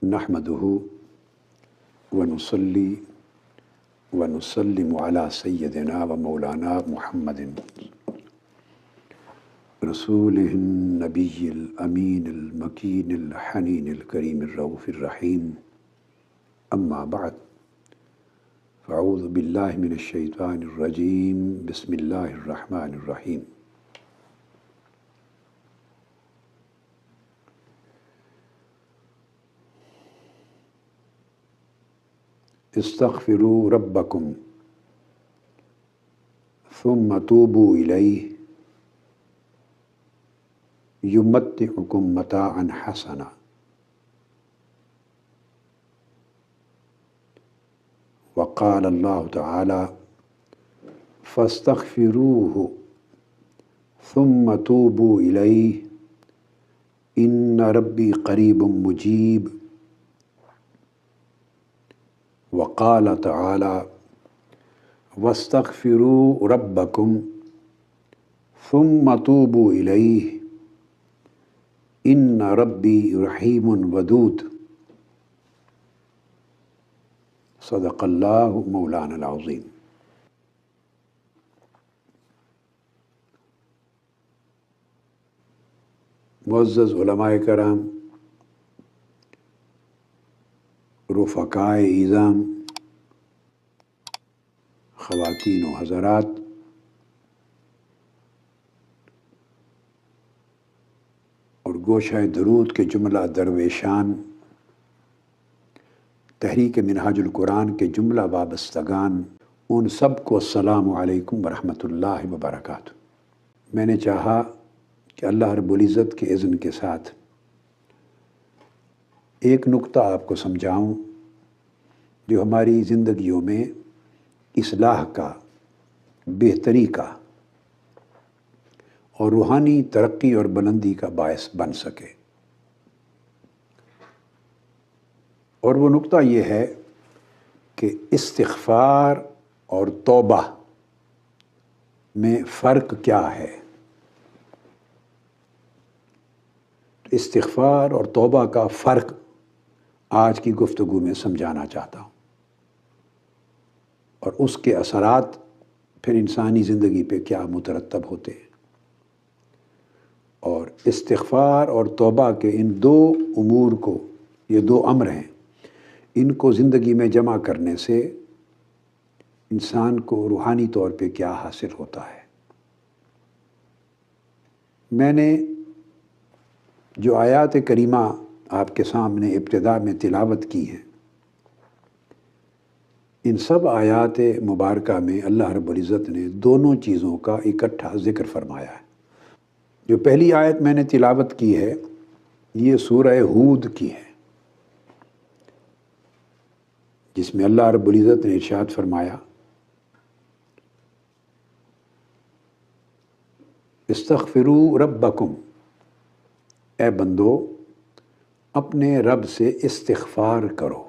نحمدہ ونصلی ونسلم علی سیدنا و مولانا محمد رسولہ النبی الامین المکین الحنین الکریم الرؤوف الرحیم اما بعد فاعوذ باللہ من الشیطان الرجیم بسم اللہ الرحمن الرحیم استغفروا ربکم ثم توبوا الیہ یمتعکم متاعا حسنا وقال اللہ تعالی فاستغفروہ ثم توبوا الیہ ان ربی قریب مجیب وقال تعالی واستغفروا ربکم ثم توبوا الیہ ان ربی رحیم ودود صدق اللہ مولانا العظیم۔ معزز علماء کرام، رفقائے اعظام، خواتین و حضرات، اور گوشہ درود کے جملہ درویشان، تحریک منہاج القرآن کے جملہ وابستگان، ان سب کو السلام علیکم ورحمۃ اللہ وبرکاتہ۔ میں نے چاہا کہ اللہ رب العزت کے اذن کے ساتھ ایک نقطہ آپ کو سمجھاؤں جو ہماری زندگیوں میں اصلاح کا، بہتری کا اور روحانی ترقی اور بلندی کا باعث بن سکے۔ اور وہ نقطہ یہ ہے کہ استغفار اور توبہ میں فرق کیا ہے۔ استغفار اور توبہ کا فرق آج کی گفتگو میں سمجھانا چاہتا ہوں، اور اس کے اثرات پھر انسانی زندگی پہ کیا مترتب ہوتے ہیں۔ اور استغفار اور توبہ کے ان دو امور کو، یہ دو امر ہیں، ان کو زندگی میں جمع کرنے سے انسان کو روحانی طور پہ کیا حاصل ہوتا ہے۔ میں نے جو آیات کریمہ آپ کے سامنے ابتدا میں تلاوت کی ہیں، ان سب آیات مبارکہ میں اللہ رب العزت نے دونوں چیزوں کا اکٹھا ذکر فرمایا ہے۔ جو پہلی آیت میں نے تلاوت کی ہے، یہ سورہ ہود کی ہے، جس میں اللہ رب العزت نے ارشاد فرمایا استغفروا ربکم، اے بندو اپنے رب سے استغفار کرو،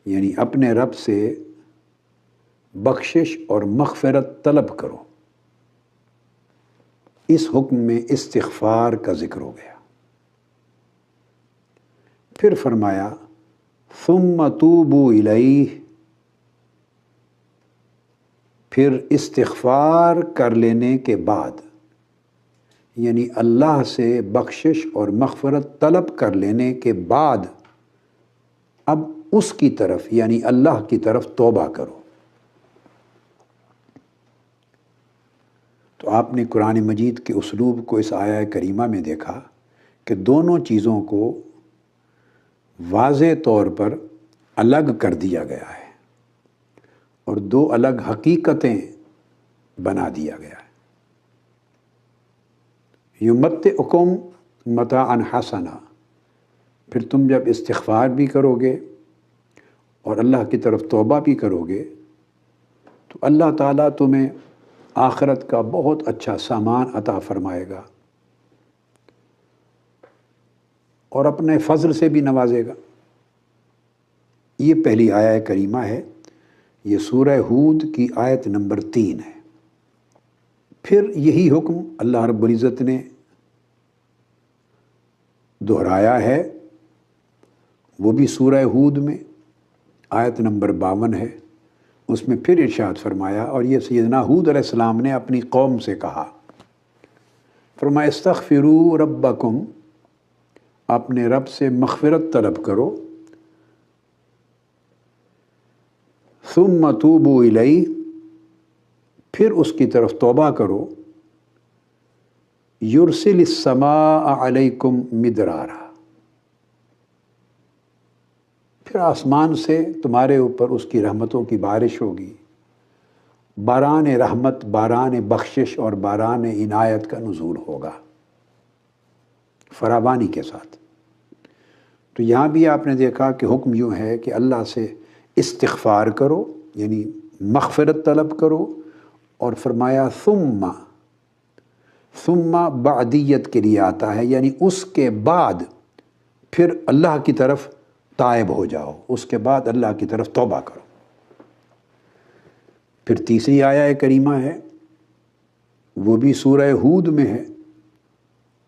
یعنی اپنے رب سے بخشش اور مغفرت طلب کرو۔ اس حکم میں استغفار کا ذکر ہو گیا۔ پھر فرمایا ثم توبوا الیہ، پھر استغفار کر لینے کے بعد، یعنی اللہ سے بخشش اور مغفرت طلب کر لینے کے بعد اب اس کی طرف، یعنی اللہ کی طرف توبہ کرو۔ تو آپ نے قرآن مجید کے اسلوب کو اس آیہ کریمہ میں دیکھا کہ دونوں چیزوں کو واضح طور پر الگ کر دیا گیا ہے اور دو الگ حقیقتیں بنا دیا گیا ہے۔ یمتعکم متاعا حسنا، پھر تم جب استغفار بھی کرو گے اور اللہ کی طرف توبہ بھی کرو گے تو اللہ تعالیٰ تمہیں آخرت کا بہت اچھا سامان عطا فرمائے گا اور اپنے فضل سے بھی نوازے گا۔ یہ پہلی آیہ کریمہ ہے، یہ سورہ ہود کی آیت نمبر 3 ہے۔ پھر یہی حکم اللہ رب العزت نے دہرایا ہے، وہ بھی سورہ ہود میں آیت نمبر 52 ہے۔ اس میں پھر ارشاد فرمایا، اور یہ سیدنا ہود علیہ السلام نے اپنی قوم سے کہا، فرمایا استغفروا ربکم، اپنے رب سے مغفرت طلب کرو، ثم توبوا الیہ، پھر اس کی طرف توبہ کرو، یرسل السماء علیکم مدرارا، پھر آسمان سے تمہارے اوپر اس کی رحمتوں کی بارش ہوگی، باران رحمت، باران بخشش اور باران عنایت کا نزول ہوگا فراوانی کے ساتھ۔ تو یہاں بھی آپ نے دیکھا کہ حکم یوں ہے کہ اللہ سے استغفار کرو، یعنی مغفرت طلب کرو، اور فرمایا ثم بعدیت کے لیے آتا ہے، یعنی اس کے بعد پھر اللہ کی طرف تائب ہو جاؤ، اس کے بعد اللہ کی طرف توبہ کرو۔ پھر تیسری آیہ کریمہ ہے، وہ بھی سورہ ہود میں ہے،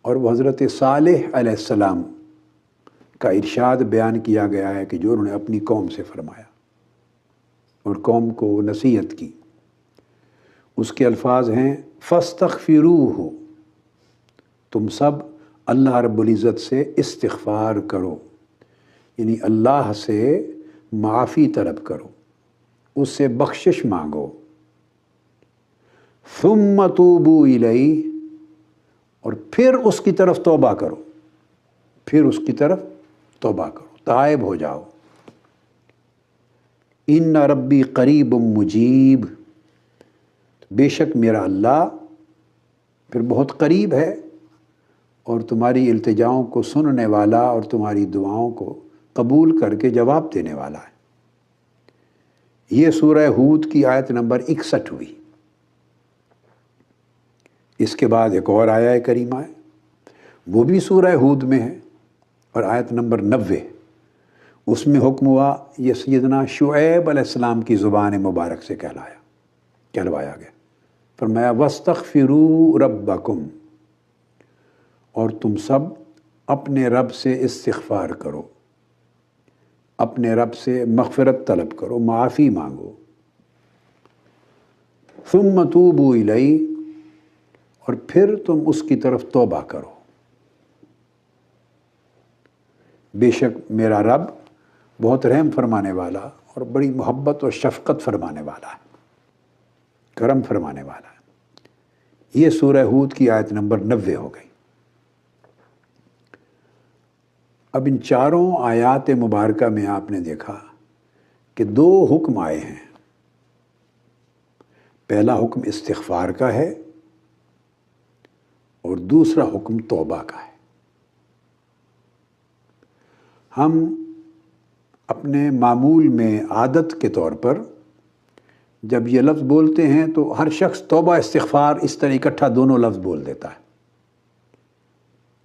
اور وہ حضرت صالح علیہ السلام کا ارشاد بیان کیا گیا ہے کہ جو انہوں نے اپنی قوم سے فرمایا اور قوم کو نصیحت کی۔ اس کے الفاظ ہیں فاستغفروہ، تم سب اللہ رب العزت سے استغفار کرو، یعنی اللہ سے معافی طلب کرو، اس سے بخشش مانگو، ثم توبوا الیہ، اور پھر اس کی طرف توبہ کرو، پھر اس کی طرف توبہ کرو، تائب ہو جاؤ۔ ان ربی قریب مجیب، بے شک میرا اللہ پھر بہت قریب ہے اور تمہاری التجاؤں کو سننے والا اور تمہاری دعاؤں کو قبول کر کے جواب دینے والا ہے۔ یہ سورہ ہود کی آیت نمبر 61 ہوئی۔ اس کے بعد ایک اور آیہ کریمہ ہے، وہ بھی سورہ ہود میں ہے اور آیت نمبر 90۔ اس میں حکم ہوا، یہ سیدنا شعیب علیہ السلام کی زبان مبارک سے کہلوایا گیا، فرمایا وَاسْتَغْفِرُوا رَبَّكُمْ، اور تم سب اپنے رب سے استغفار کرو، اپنے رب سے مغفرت طلب کرو، معافی مانگو، ثم توبوا الیہ، اور پھر تم اس کی طرف توبہ کرو، بے شک میرا رب بہت رحم فرمانے والا اور بڑی محبت اور شفقت فرمانے والا ہے، کرم فرمانے والا ہے۔ یہ سورہ ہود کی آیت نمبر 90 ہو گئی۔ اب ان چاروں آیات مبارکہ میں آپ نے دیکھا کہ دو حکم آئے ہیں۔ پہلا حکم استغفار کا ہے اور دوسرا حکم توبہ کا ہے۔ ہم اپنے معمول میں عادت کے طور پر جب یہ لفظ بولتے ہیں تو ہر شخص توبہ استغفار اس طرح اکٹھا دونوں لفظ بول دیتا ہے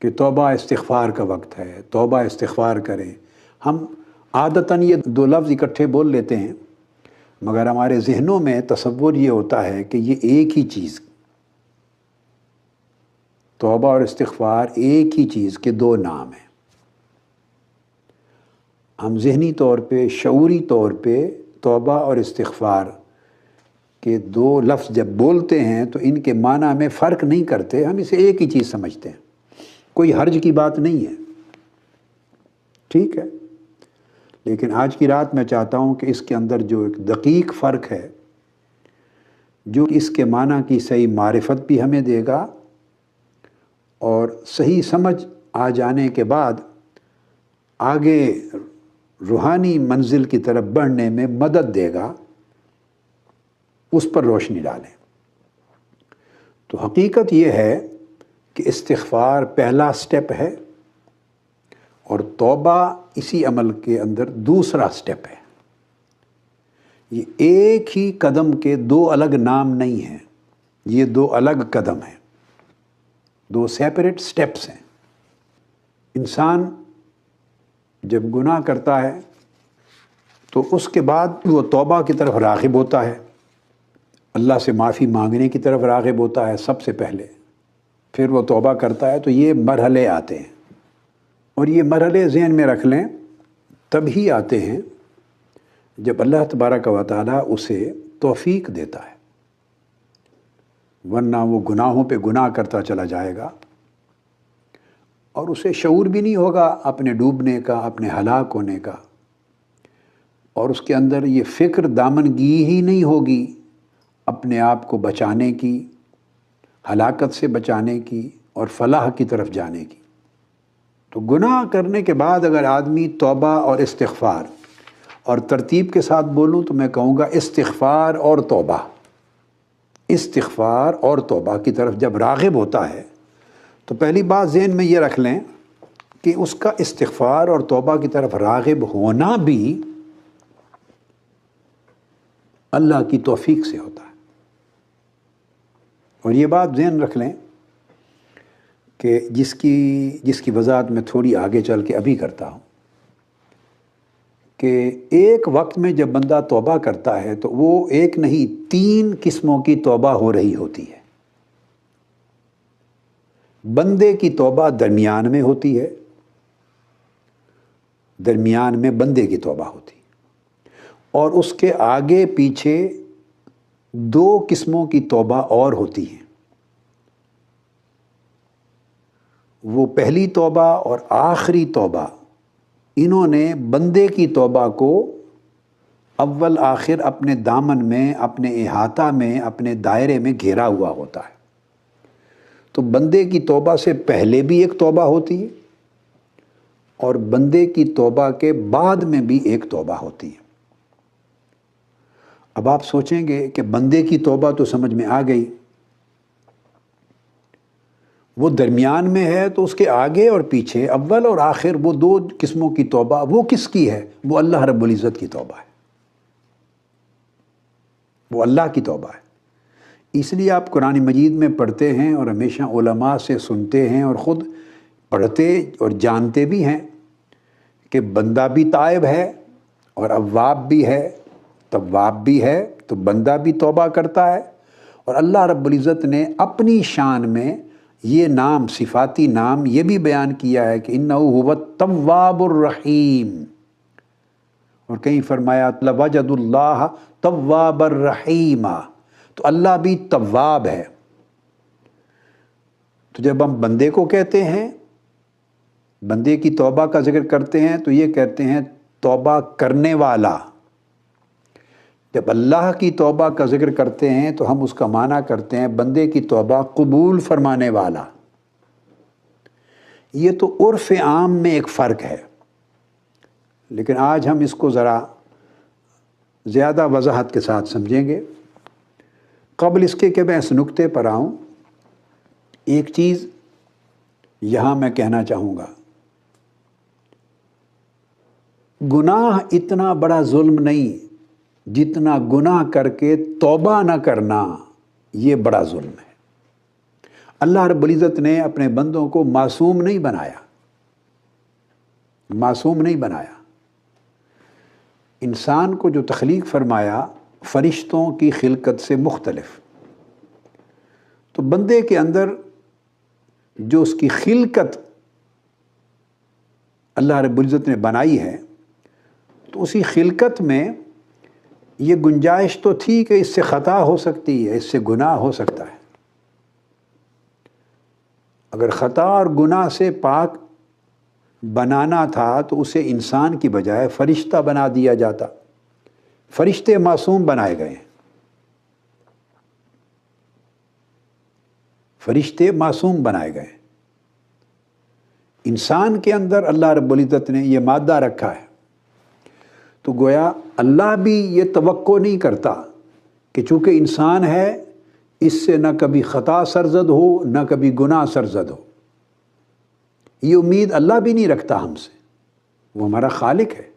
کہ توبہ استغفار کا وقت ہے، توبہ استغفار کریں۔ ہم عادتاً یہ دو لفظ اکٹھے بول لیتے ہیں، مگر ہمارے ذہنوں میں تصور یہ ہوتا ہے کہ یہ ایک ہی چیز، توبہ اور استغفار ایک ہی چیز کے دو نام ہیں۔ ہم ذہنی طور پہ، شعوری طور پہ توبہ اور استغفار کے دو لفظ جب بولتے ہیں تو ان کے معنی میں فرق نہیں کرتے، ہم اسے ایک ہی چیز سمجھتے ہیں، کوئی حرج کی بات نہیں ہے، ٹھیک ہے۔ لیکن آج کی رات میں چاہتا ہوں کہ اس کے اندر جو ایک دقیق فرق ہے، جو اس کے معنی کی صحیح معرفت بھی ہمیں دے گا اور صحیح سمجھ آ جانے کے بعد آگے روحانی منزل کی طرف بڑھنے میں مدد دے گا، اس پر روشنی ڈالیں۔ تو حقیقت یہ ہے کہ استغفار پہلا سٹیپ ہے اور توبہ اسی عمل کے اندر دوسرا سٹیپ ہے۔ یہ ایک ہی قدم کے دو الگ نام نہیں ہیں، یہ دو الگ قدم ہیں، دو سیپریٹ سٹیپس ہیں۔ انسان جب گناہ کرتا ہے تو اس کے بعد وہ توبہ کی طرف راغب ہوتا ہے، اللہ سے معافی مانگنے کی طرف راغب ہوتا ہے سب سے پہلے، پھر وہ توبہ کرتا ہے۔ تو یہ مرحلے آتے ہیں۔ اور یہ مرحلے ذہن میں رکھ لیں، تب ہی آتے ہیں جب اللہ تبارک و تعالیٰ اسے توفیق دیتا ہے، ورنہ وہ گناہوں پہ گناہ کرتا چلا جائے گا اور اسے شعور بھی نہیں ہوگا اپنے ڈوبنے کا، اپنے ہلاک ہونے کا، اور اس کے اندر یہ فکر دامنگی ہی نہیں ہوگی اپنے آپ کو بچانے کی، ہلاکت سے بچانے کی اور فلاح کی طرف جانے کی۔ تو گناہ کرنے کے بعد اگر آدمی توبہ اور استغفار، اور ترتیب کے ساتھ بولوں تو میں کہوں گا استغفار اور توبہ، استغفار اور توبہ کی طرف جب راغب ہوتا ہے تو پہلی بات ذہن میں یہ رکھ لیں کہ اس کا استغفار اور توبہ کی طرف راغب ہونا بھی اللہ کی توفیق سے ہوتا ہے۔ اور یہ بات ذہن رکھ لیں کہ جس کی وضاحت میں تھوڑی آگے چل کے ابھی کرتا ہوں، کہ ایک وقت میں جب بندہ توبہ کرتا ہے تو وہ ایک نہیں 3 قسموں کی توبہ ہو رہی ہوتی ہے۔ بندے کی توبہ درمیان میں ہوتی ہے، درمیان میں بندے کی توبہ ہوتی ہے، اور اس کے آگے پیچھے 2 قسموں کی توبہ اور ہوتی ہیں۔ وہ پہلی توبہ اور آخری توبہ، انہوں نے بندے کی توبہ کو اول آخر اپنے دامن میں، اپنے احاطہ میں، اپنے دائرے میں گھیرا ہوا ہوتا ہے۔ تو بندے کی توبہ سے پہلے بھی ایک توبہ ہوتی ہے اور بندے کی توبہ کے بعد میں بھی ایک توبہ ہوتی ہے۔ اب آپ سوچیں گے کہ بندے کی توبہ تو سمجھ میں آ گئی، وہ درمیان میں ہے تو اس کے آگے اور پیچھے اول اور آخر وہ 2 قسموں کی توبہ، وہ کس کی ہے؟ وہ اللہ رب العزت کی توبہ ہے، وہ اللہ کی توبہ ہے۔ اس لیے آپ قرآن مجید میں پڑھتے ہیں اور ہمیشہ علماء سے سنتے ہیں اور خود پڑھتے اور جانتے بھی ہیں کہ بندہ بھی تائب ہے اور اواب بھی ہے، تواب بھی ہے، تو بندہ بھی توبہ کرتا ہے، اور اللہ رب العزت نے اپنی شان میں یہ نام، صفاتی نام یہ بھی بیان کیا ہے کہ انہ هو التواب الرحیم، اور کہیں فرمایا لوجد اللہ تواب الرحیم، تو اللہ بھی تواب ہے۔ تو جب ہم بندے کو کہتے ہیں، بندے کی توبہ کا ذکر کرتے ہیں تو یہ کہتے ہیں توبہ کرنے والا۔ جب اللہ کی توبہ کا ذکر کرتے ہیں تو ہم اس کا معنی کرتے ہیں بندے کی توبہ قبول فرمانے والا۔ یہ تو عرف عام میں ایک فرق ہے، لیکن آج ہم اس کو ذرا زیادہ وضاحت کے ساتھ سمجھیں گے۔ قبل اس کے کہ میں اس نقطے پر آؤں، ایک چیز یہاں میں کہنا چاہوں گا، گناہ اتنا بڑا ظلم نہیں جتنا گناہ کر کے توبہ نہ کرنا، یہ بڑا ظلم ہے۔ اللہ رب العزت نے اپنے بندوں کو معصوم نہیں بنایا، معصوم نہیں بنایا۔ انسان کو جو تخلیق فرمایا فرشتوں کی خلقت سے مختلف، تو بندے کے اندر جو اس کی خلقت اللہ رب العزت نے بنائی ہے، تو اسی خلقت میں یہ گنجائش تو تھی کہ اس سے خطا ہو سکتی ہے، اس سے گناہ ہو سکتا ہے۔ اگر خطا اور گناہ سے پاک بنانا تھا تو اسے انسان کی بجائے فرشتہ بنا دیا جاتا۔ فرشتے معصوم بنائے گئے ہیں، فرشتے معصوم بنائے گئے ہیں۔ انسان کے اندر اللہ رب العزت نے یہ مادہ رکھا ہے، تو گویا اللہ بھی یہ توقع نہیں کرتا کہ چونکہ انسان ہے اس سے نہ کبھی خطا سرزد ہو نہ کبھی گناہ سرزد ہو، یہ امید اللہ بھی نہیں رکھتا ہم سے، وہ ہمارا خالق ہے۔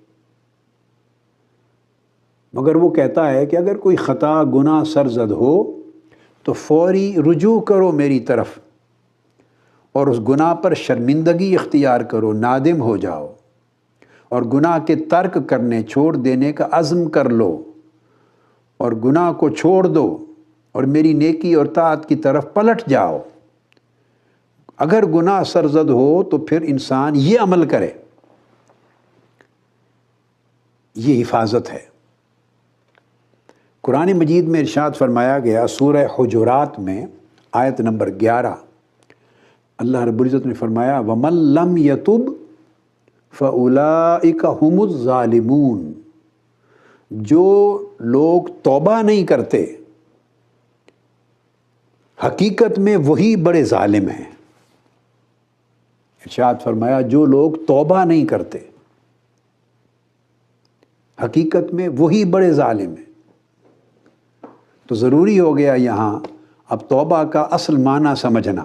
مگر وہ کہتا ہے کہ اگر کوئی خطا گناہ سرزد ہو تو فوری رجوع کرو میری طرف، اور اس گناہ پر شرمندگی اختیار کرو، نادم ہو جاؤ، اور گناہ کے ترک کرنے، چھوڑ دینے کا عزم کر لو، اور گناہ کو چھوڑ دو اور میری نیکی اور طاعت کی طرف پلٹ جاؤ۔ اگر گناہ سرزد ہو تو پھر انسان یہ عمل کرے، یہ حفاظت ہے۔ قرآن مجید میں ارشاد فرمایا گیا سورہ حجرات میں آیت نمبر 11، اللہ رب العزت نے فرمایا وَمَن لَّمْ يَتُبْ فَأُولَٰئِكَ هُمُ الظَّالِمُونَ، جو لوگ توبہ نہیں کرتے حقیقت میں وہی بڑے ظالم ہیں۔ ارشاد فرمایا جو لوگ توبہ نہیں کرتے حقیقت میں وہی بڑے ظالم ہیں۔ تو ضروری ہو گیا یہاں اب توبہ کا اصل معنی سمجھنا۔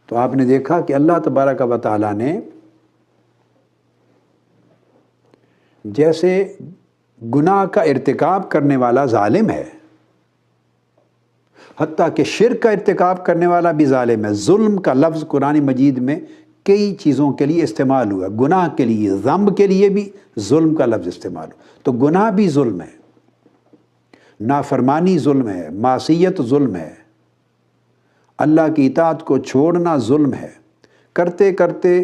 تو آپ نے دیکھا کہ اللہ تبارک و تعالیٰ نے جیسے گناہ کا ارتکاب کرنے والا ظالم ہے، حتیٰ کہ شرک کا ارتکاب کرنے والا بھی ظالم ہے۔ ظلم کا لفظ قرآن مجید میں کئی چیزوں کے لیے استعمال ہوا، گناہ کے لیے، ذنب کے لیے بھی ظلم کا لفظ استعمال ہوا۔ تو گناہ بھی ظلم ہے، نافرمانی ظلم ہے، معصیت ظلم ہے، اللہ کی اطاعت کو چھوڑنا ظلم ہے، کرتے کرتے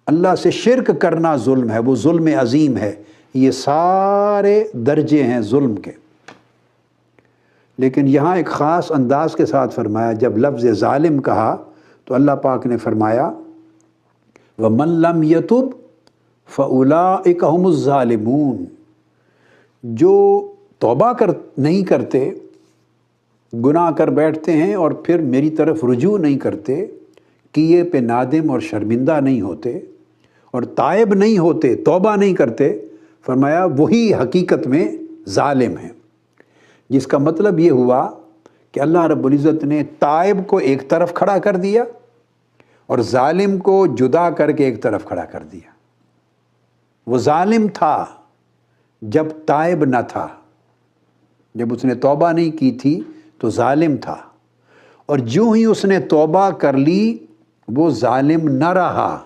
اللہ سے شرک کرنا ظلم ہے، وہ ظلم عظیم ہے۔ یہ سارے درجے ہیں ظلم کے، لیکن یہاں ایک خاص انداز کے ساتھ فرمایا۔ جب لفظ ظالم کہا تو اللہ پاک نے فرمایا وَمَن لَّمْ يَتُبْ فَأُولَٰئِكَ هُمُ الظَّالِمُونَ، جو توبہ نہیں کرتے، گناہ کر بیٹھتے ہیں اور پھر میری طرف رجوع نہیں کرتے، کیے پہ نادم اور شرمندہ نہیں ہوتے اور تائب نہیں ہوتے، توبہ نہیں کرتے، فرمایا وہی حقیقت میں ظالم ہیں۔ جس کا مطلب یہ ہوا کہ اللہ رب العزت نے تائب کو ایک طرف کھڑا کر دیا اور ظالم کو جدا کر کے ایک طرف کھڑا کر دیا۔ وہ ظالم تھا جب تائب نہ تھا، جب اس نے توبہ نہیں کی تھی تو ظالم تھا، اور جو ہی اس نے توبہ کر لی وہ ظالم نہ رہا۔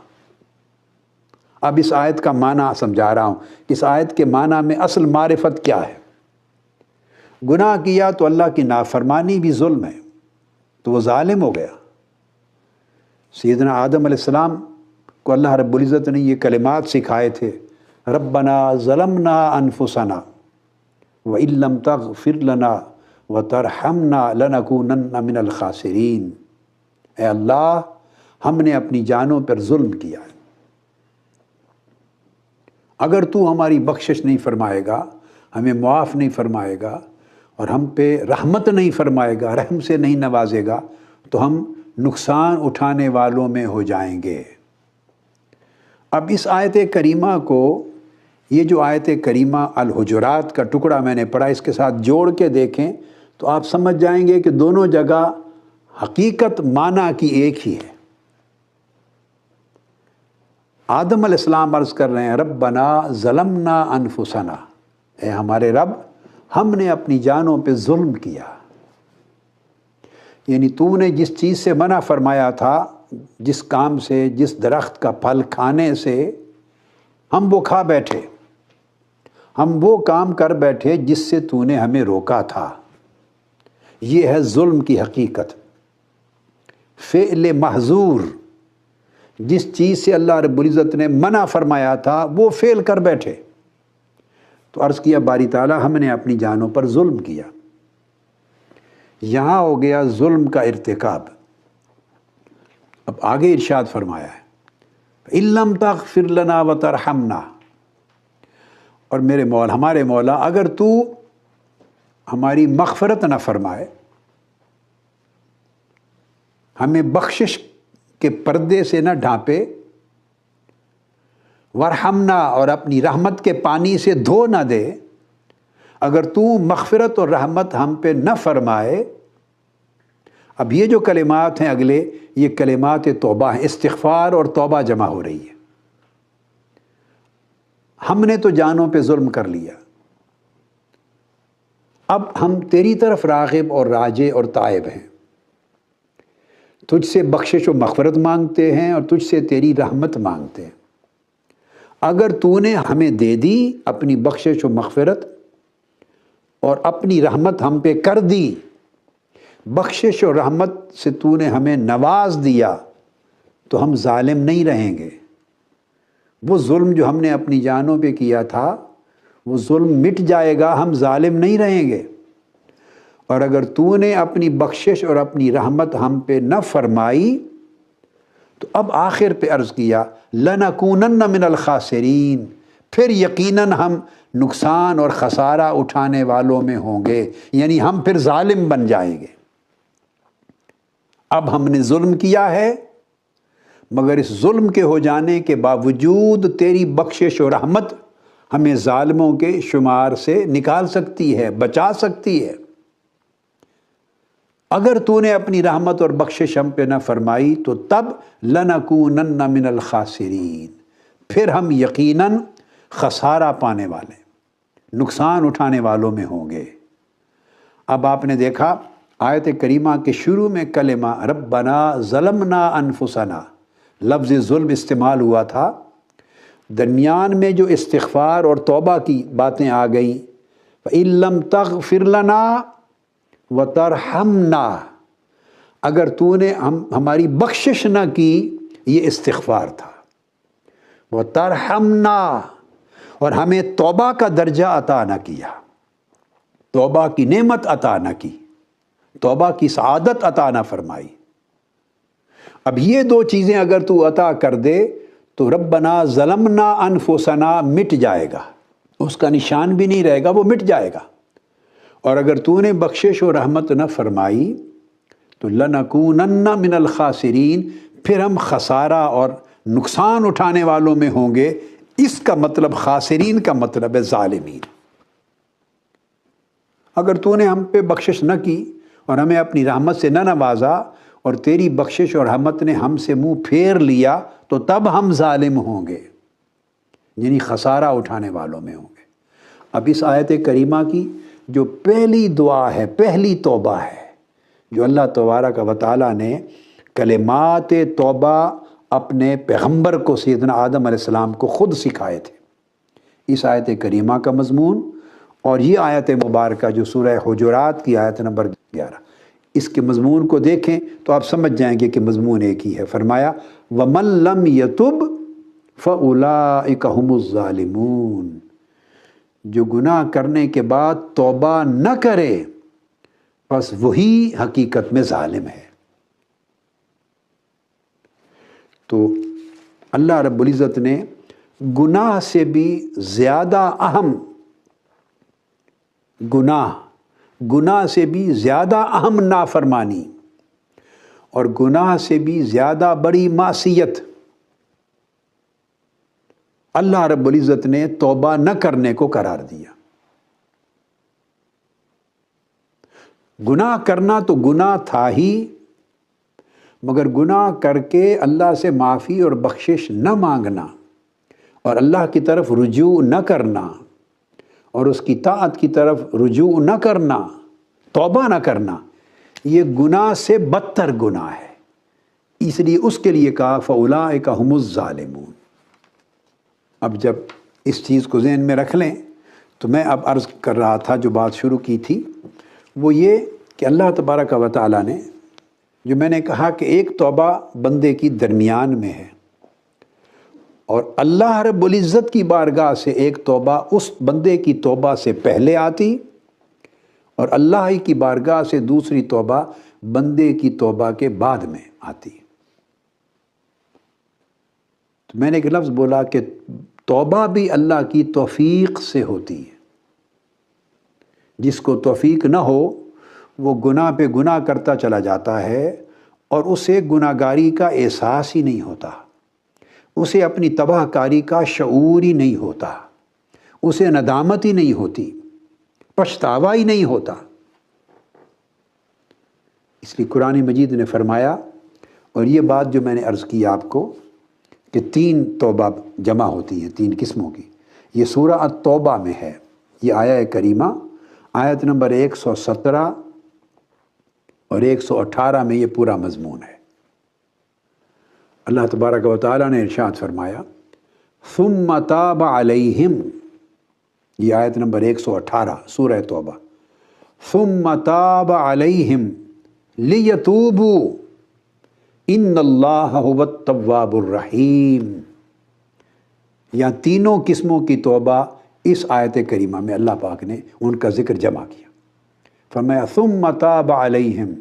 اب اس آیت کا معنی سمجھا رہا ہوں۔ اس آیت کے معنی میں اصل معرفت کیا ہے؟ گناہ کیا تو اللہ کی نافرمانی بھی ظلم ہے، تو وہ ظالم ہو گیا۔ سیدنا آدم علیہ السلام کو اللہ رب العزت نے یہ کلمات سکھائے تھے، ربنا ظلمنا انفسنا وَإِن لَّمْ تَغْفِرْ لَنَا وَتَرْحَمْنَا لَنَكُونَنَّ مِنَ الْخَاسِرِينَ، اے اللہ ہم نے اپنی جانوں پر ظلم کیا ہے، اگر تو ہماری بخشش نہیں فرمائے گا، ہمیں معاف نہیں فرمائے گا اور ہم پہ رحمت نہیں فرمائے گا، رحم سے نہیں نوازے گا، تو ہم نقصان اٹھانے والوں میں ہو جائیں گے۔ اب اس آیت کریمہ کو، یہ جو آیت کریمہ الحجرات کا ٹکڑا میں نے پڑھا، اس کے ساتھ جوڑ کے دیکھیں تو آپ سمجھ جائیں گے کہ دونوں جگہ حقیقت معنی کی ایک ہی ہے۔ آدم علیہ السلام عرض کر رہے ہیں ربنا ظلمنا انفسنا، اے ہمارے رب ہم نے اپنی جانوں پہ ظلم کیا، یعنی تو نے جس چیز سے منع فرمایا تھا، جس کام سے، جس درخت کا پھل کھانے سے، ہم وہ کھا بیٹھے، ہم وہ کام کر بیٹھے جس سے تو نے ہمیں روکا تھا۔ یہ ہے ظلم کی حقیقت۔ فعل محظور، جس چیز سے اللہ رب العزت نے منع فرمایا تھا وہ فعل کر بیٹھے، تو عرض کیا باری تعالیٰ ہم نے اپنی جانوں پر ظلم کیا۔ یہاں ہو گیا ظلم کا ارتکاب۔ اب آگے ارشاد فرمایا ہے إِن لَّمْ تَغْفِرْ لَنَا وَتَرْحَمْنَا، اور میرے مولا، ہمارے مولا، اگر تو ہماری مغفرت نہ فرمائے، ہمیں بخشش کے پردے سے نہ ڈھانپے، ورحمنا، اور اپنی رحمت کے پانی سے دھو نہ دے، اگر تو مغفرت اور رحمت ہم پہ نہ فرمائے۔ اب یہ جو کلمات ہیں اگلے، یہ کلمات توبہ ہیں، استغفار اور توبہ جمع ہو رہی ہے۔ ہم نے تو جانوں پہ ظلم کر لیا، اب ہم تیری طرف راغب اور راجع اور تائب ہیں، تجھ سے بخشش و مغفرت مانگتے ہیں اور تجھ سے تیری رحمت مانگتے ہیں۔ اگر تو نے ہمیں دے دی اپنی بخشش و مغفرت اور اپنی رحمت ہم پہ کر دی، بخشش اور رحمت سے تو نے ہمیں نواز دیا تو ہم ظالم نہیں رہیں گے۔ وہ ظلم جو ہم نے اپنی جانوں پہ کیا تھا وہ ظلم مٹ جائے گا، ہم ظالم نہیں رہیں گے۔ اور اگر تو نے اپنی بخشش اور اپنی رحمت ہم پہ نہ فرمائی تو اب آخر پہ عرض کیا لَنَكُونَنَّ مِنَ الْخَاسِرِينَ، پھر یقیناً ہم نقصان اور خسارہ اٹھانے والوں میں ہوں گے، یعنی ہم پھر ظالم بن جائیں گے۔ اب ہم نے ظلم کیا ہے، مگر اس ظلم کے ہو جانے کے باوجود تیری بخشش اور رحمت ہمیں ظالموں کے شمار سے نکال سکتی ہے، بچا سکتی ہے۔ اگر تو نے اپنی رحمت اور بخشش ہم پہ نہ فرمائی تو تب لَنَكُونَنَّ مِنَ الْخَاسِرِينَ، پھر ہم یقیناً خسارہ پانے والے، نقصان اٹھانے والوں میں ہوں گے۔ اب آپ نے دیکھا آیت کریمہ کے شروع میں کلمہ ربنا ظلمنا انفسنا، لفظ ظلم استعمال ہوا تھا، درمیان میں جو استغفار اور توبہ کی باتیں آ گئیں فَإِن لَمْ تَغْفِرْ لَنَا وَتَرْحَمْنَا، اگر تو نے ہماری بخشش نہ کی، یہ استغفار تھا، وَتَرْحَمْنَا، اور ہمیں توبہ کا درجہ عطا نہ کیا، توبہ کی نعمت عطا نہ کی، توبہ کی سعادت عطا نہ فرمائی۔ اب یہ دو چیزیں اگر تو عطا کر دے تو ربنا ظلمنا انفسنا مٹ جائے گا، اس کا نشان بھی نہیں رہے گا، وہ مٹ جائے گا۔ اور اگر تو نے بخشش و رحمت نہ فرمائی تو لَنَكُونَنَّ مِنَ الْخَاسِرِينَ، پھر ہم خسارہ اور نقصان اٹھانے والوں میں ہوں گے۔ اس کا مطلب خاسرین کا مطلب ہے ظالمین۔ اگر تو نے ہم پہ بخشش نہ کی اور ہمیں اپنی رحمت سے نہ نوازا اور تیری بخشش اور رحمت نے ہم سے منہ پھیر لیا تو تب ہم ظالم ہوں گے، یعنی خسارہ اٹھانے والوں میں ہوں گے۔ اب اس آیت کریمہ کی جو پہلی دعا ہے، پہلی توبہ ہے جو اللہ تبارک و تعالیٰ نے کلمات توبہ اپنے پیغمبر کو سیدنا آدم علیہ السلام کو خود سکھائے تھے، اس آیت کریمہ کا مضمون اور یہ آیت مبارکہ جو سورہ حجرات کی آیت نمبر 11، اس کے مضمون کو دیکھیں تو آپ سمجھ جائیں گے کہ مضمون ایک ہی ہے۔ فرمایا وَمَن لَّمْ يَتُبْ فَأُولَٰئِكَ هُمُ الظَّالِمُونَ، جو گناہ کرنے کے بعد توبہ نہ کرے بس وہی حقیقت میں ظالم ہے۔ تو اللہ رب العزت نے گناہ سے بھی زیادہ اہم گناہ سے بھی زیادہ اہم نافرمانی اور گناہ سے بھی زیادہ بڑی معصیت اللہ رب العزت نے توبہ نہ کرنے کو قرار دیا۔ گناہ کرنا تو گناہ تھا ہی، مگر گناہ کر کے اللہ سے معافی اور بخشش نہ مانگنا اور اللہ کی طرف رجوع نہ کرنا اور اس کی طاعت کی طرف رجوع نہ کرنا، توبہ نہ کرنا، یہ گناہ سے بدتر گناہ ہے۔ اس لیے اس کے لیے کہا فَأُولَٰئِكَ هُمُ الظَّالِمُونَ۔ اب جب اس چیز کو ذہن میں رکھ لیں تو میں اب عرض کر رہا تھا، جو بات شروع کی تھی وہ یہ کہ اللہ تبارک و تعالیٰ نے، جو میں نے کہا کہ ایک توبہ بندے کی درمیان میں ہے اور اللہ رب العزت کی بارگاہ سے ایک توبہ اس بندے کی توبہ سے پہلے آتی اور اللہ ہی کی بارگاہ سے دوسری توبہ بندے کی توبہ کے بعد میں آتی۔ تو میں نے ایک لفظ بولا کہ توبہ بھی اللہ کی توفیق سے ہوتی ہے۔ جس کو توفیق نہ ہو وہ گناہ پہ گناہ کرتا چلا جاتا ہے اور اسے گناہگاری کا احساس ہی نہیں ہوتا، اسے اپنی تباہ کاری کا شعور ہی نہیں ہوتا، اسے ندامت ہی نہیں ہوتی، پچھتاوا ہی نہیں ہوتا۔ اس لیے قرآن مجید نے فرمایا، اور یہ بات جو میں نے عرض کی آپ کو کہ 3 توبہ جمع ہوتی ہیں 3 قسموں کی، یہ سورہ التوبہ میں ہے۔ یہ آیہ کریمہ آیت نمبر 117 اور 118 میں یہ پورا مضمون ہے۔ اللہ تبارک و تعالیٰ نے ارشاد فرمایا ثم تاب علیہم، یہ آیت نمبر 118 سورہ توبہ، ثم تاب علیہم، لیتوبوا ان اللہ هو التواب الرحیم۔ یہاں تینوں قسموں کی توبہ اس آیت کریمہ میں اللہ پاک نے ان کا ذکر جمع کیا۔ فرمایا ثم تاب علیہم،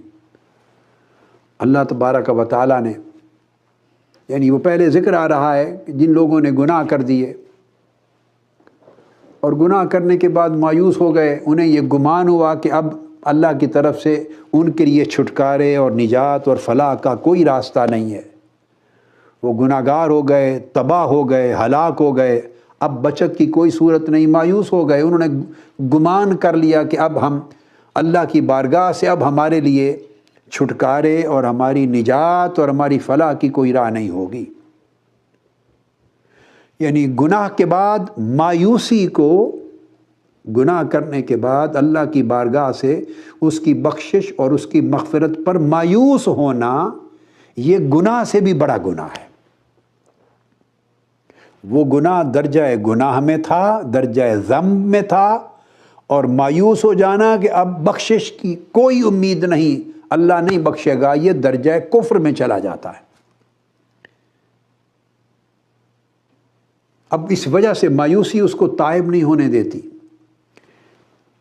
اللہ تبارک و تعالیٰ نے، یعنی وہ پہلے ذکر آ رہا ہے کہ جن لوگوں نے گناہ کر دیے اور گناہ کرنے کے بعد مایوس ہو گئے، انہیں یہ گمان ہوا کہ اب اللہ کی طرف سے ان کے لیے چھٹکارے اور نجات اور فلاح کا کوئی راستہ نہیں ہے، وہ گناہ گار ہو گئے، تباہ ہو گئے، ہلاک ہو گئے، اب بچت کی کوئی صورت نہیں، مایوس ہو گئے، انہوں نے گمان کر لیا کہ اب ہم اللہ کی بارگاہ سے اب ہمارے لیے چھٹکارے اور ہماری نجات اور ہماری فلاح کی کوئی راہ نہیں ہوگی۔ یعنی گناہ کے بعد مایوسی کو، گناہ کرنے کے بعد اللہ کی بارگاہ سے اس کی بخشش اور اس کی مغفرت پر مایوس ہونا، یہ گناہ سے بھی بڑا گناہ ہے۔ وہ گناہ درجہ گناہ میں تھا، درجہ ذنب میں تھا، اور مایوس ہو جانا کہ اب بخشش کی کوئی امید نہیں، اللہ نہیں بخشے گا، یہ درجہ کفر میں چلا جاتا ہے۔ اب اس وجہ سے مایوسی اس کو تائب نہیں ہونے دیتی،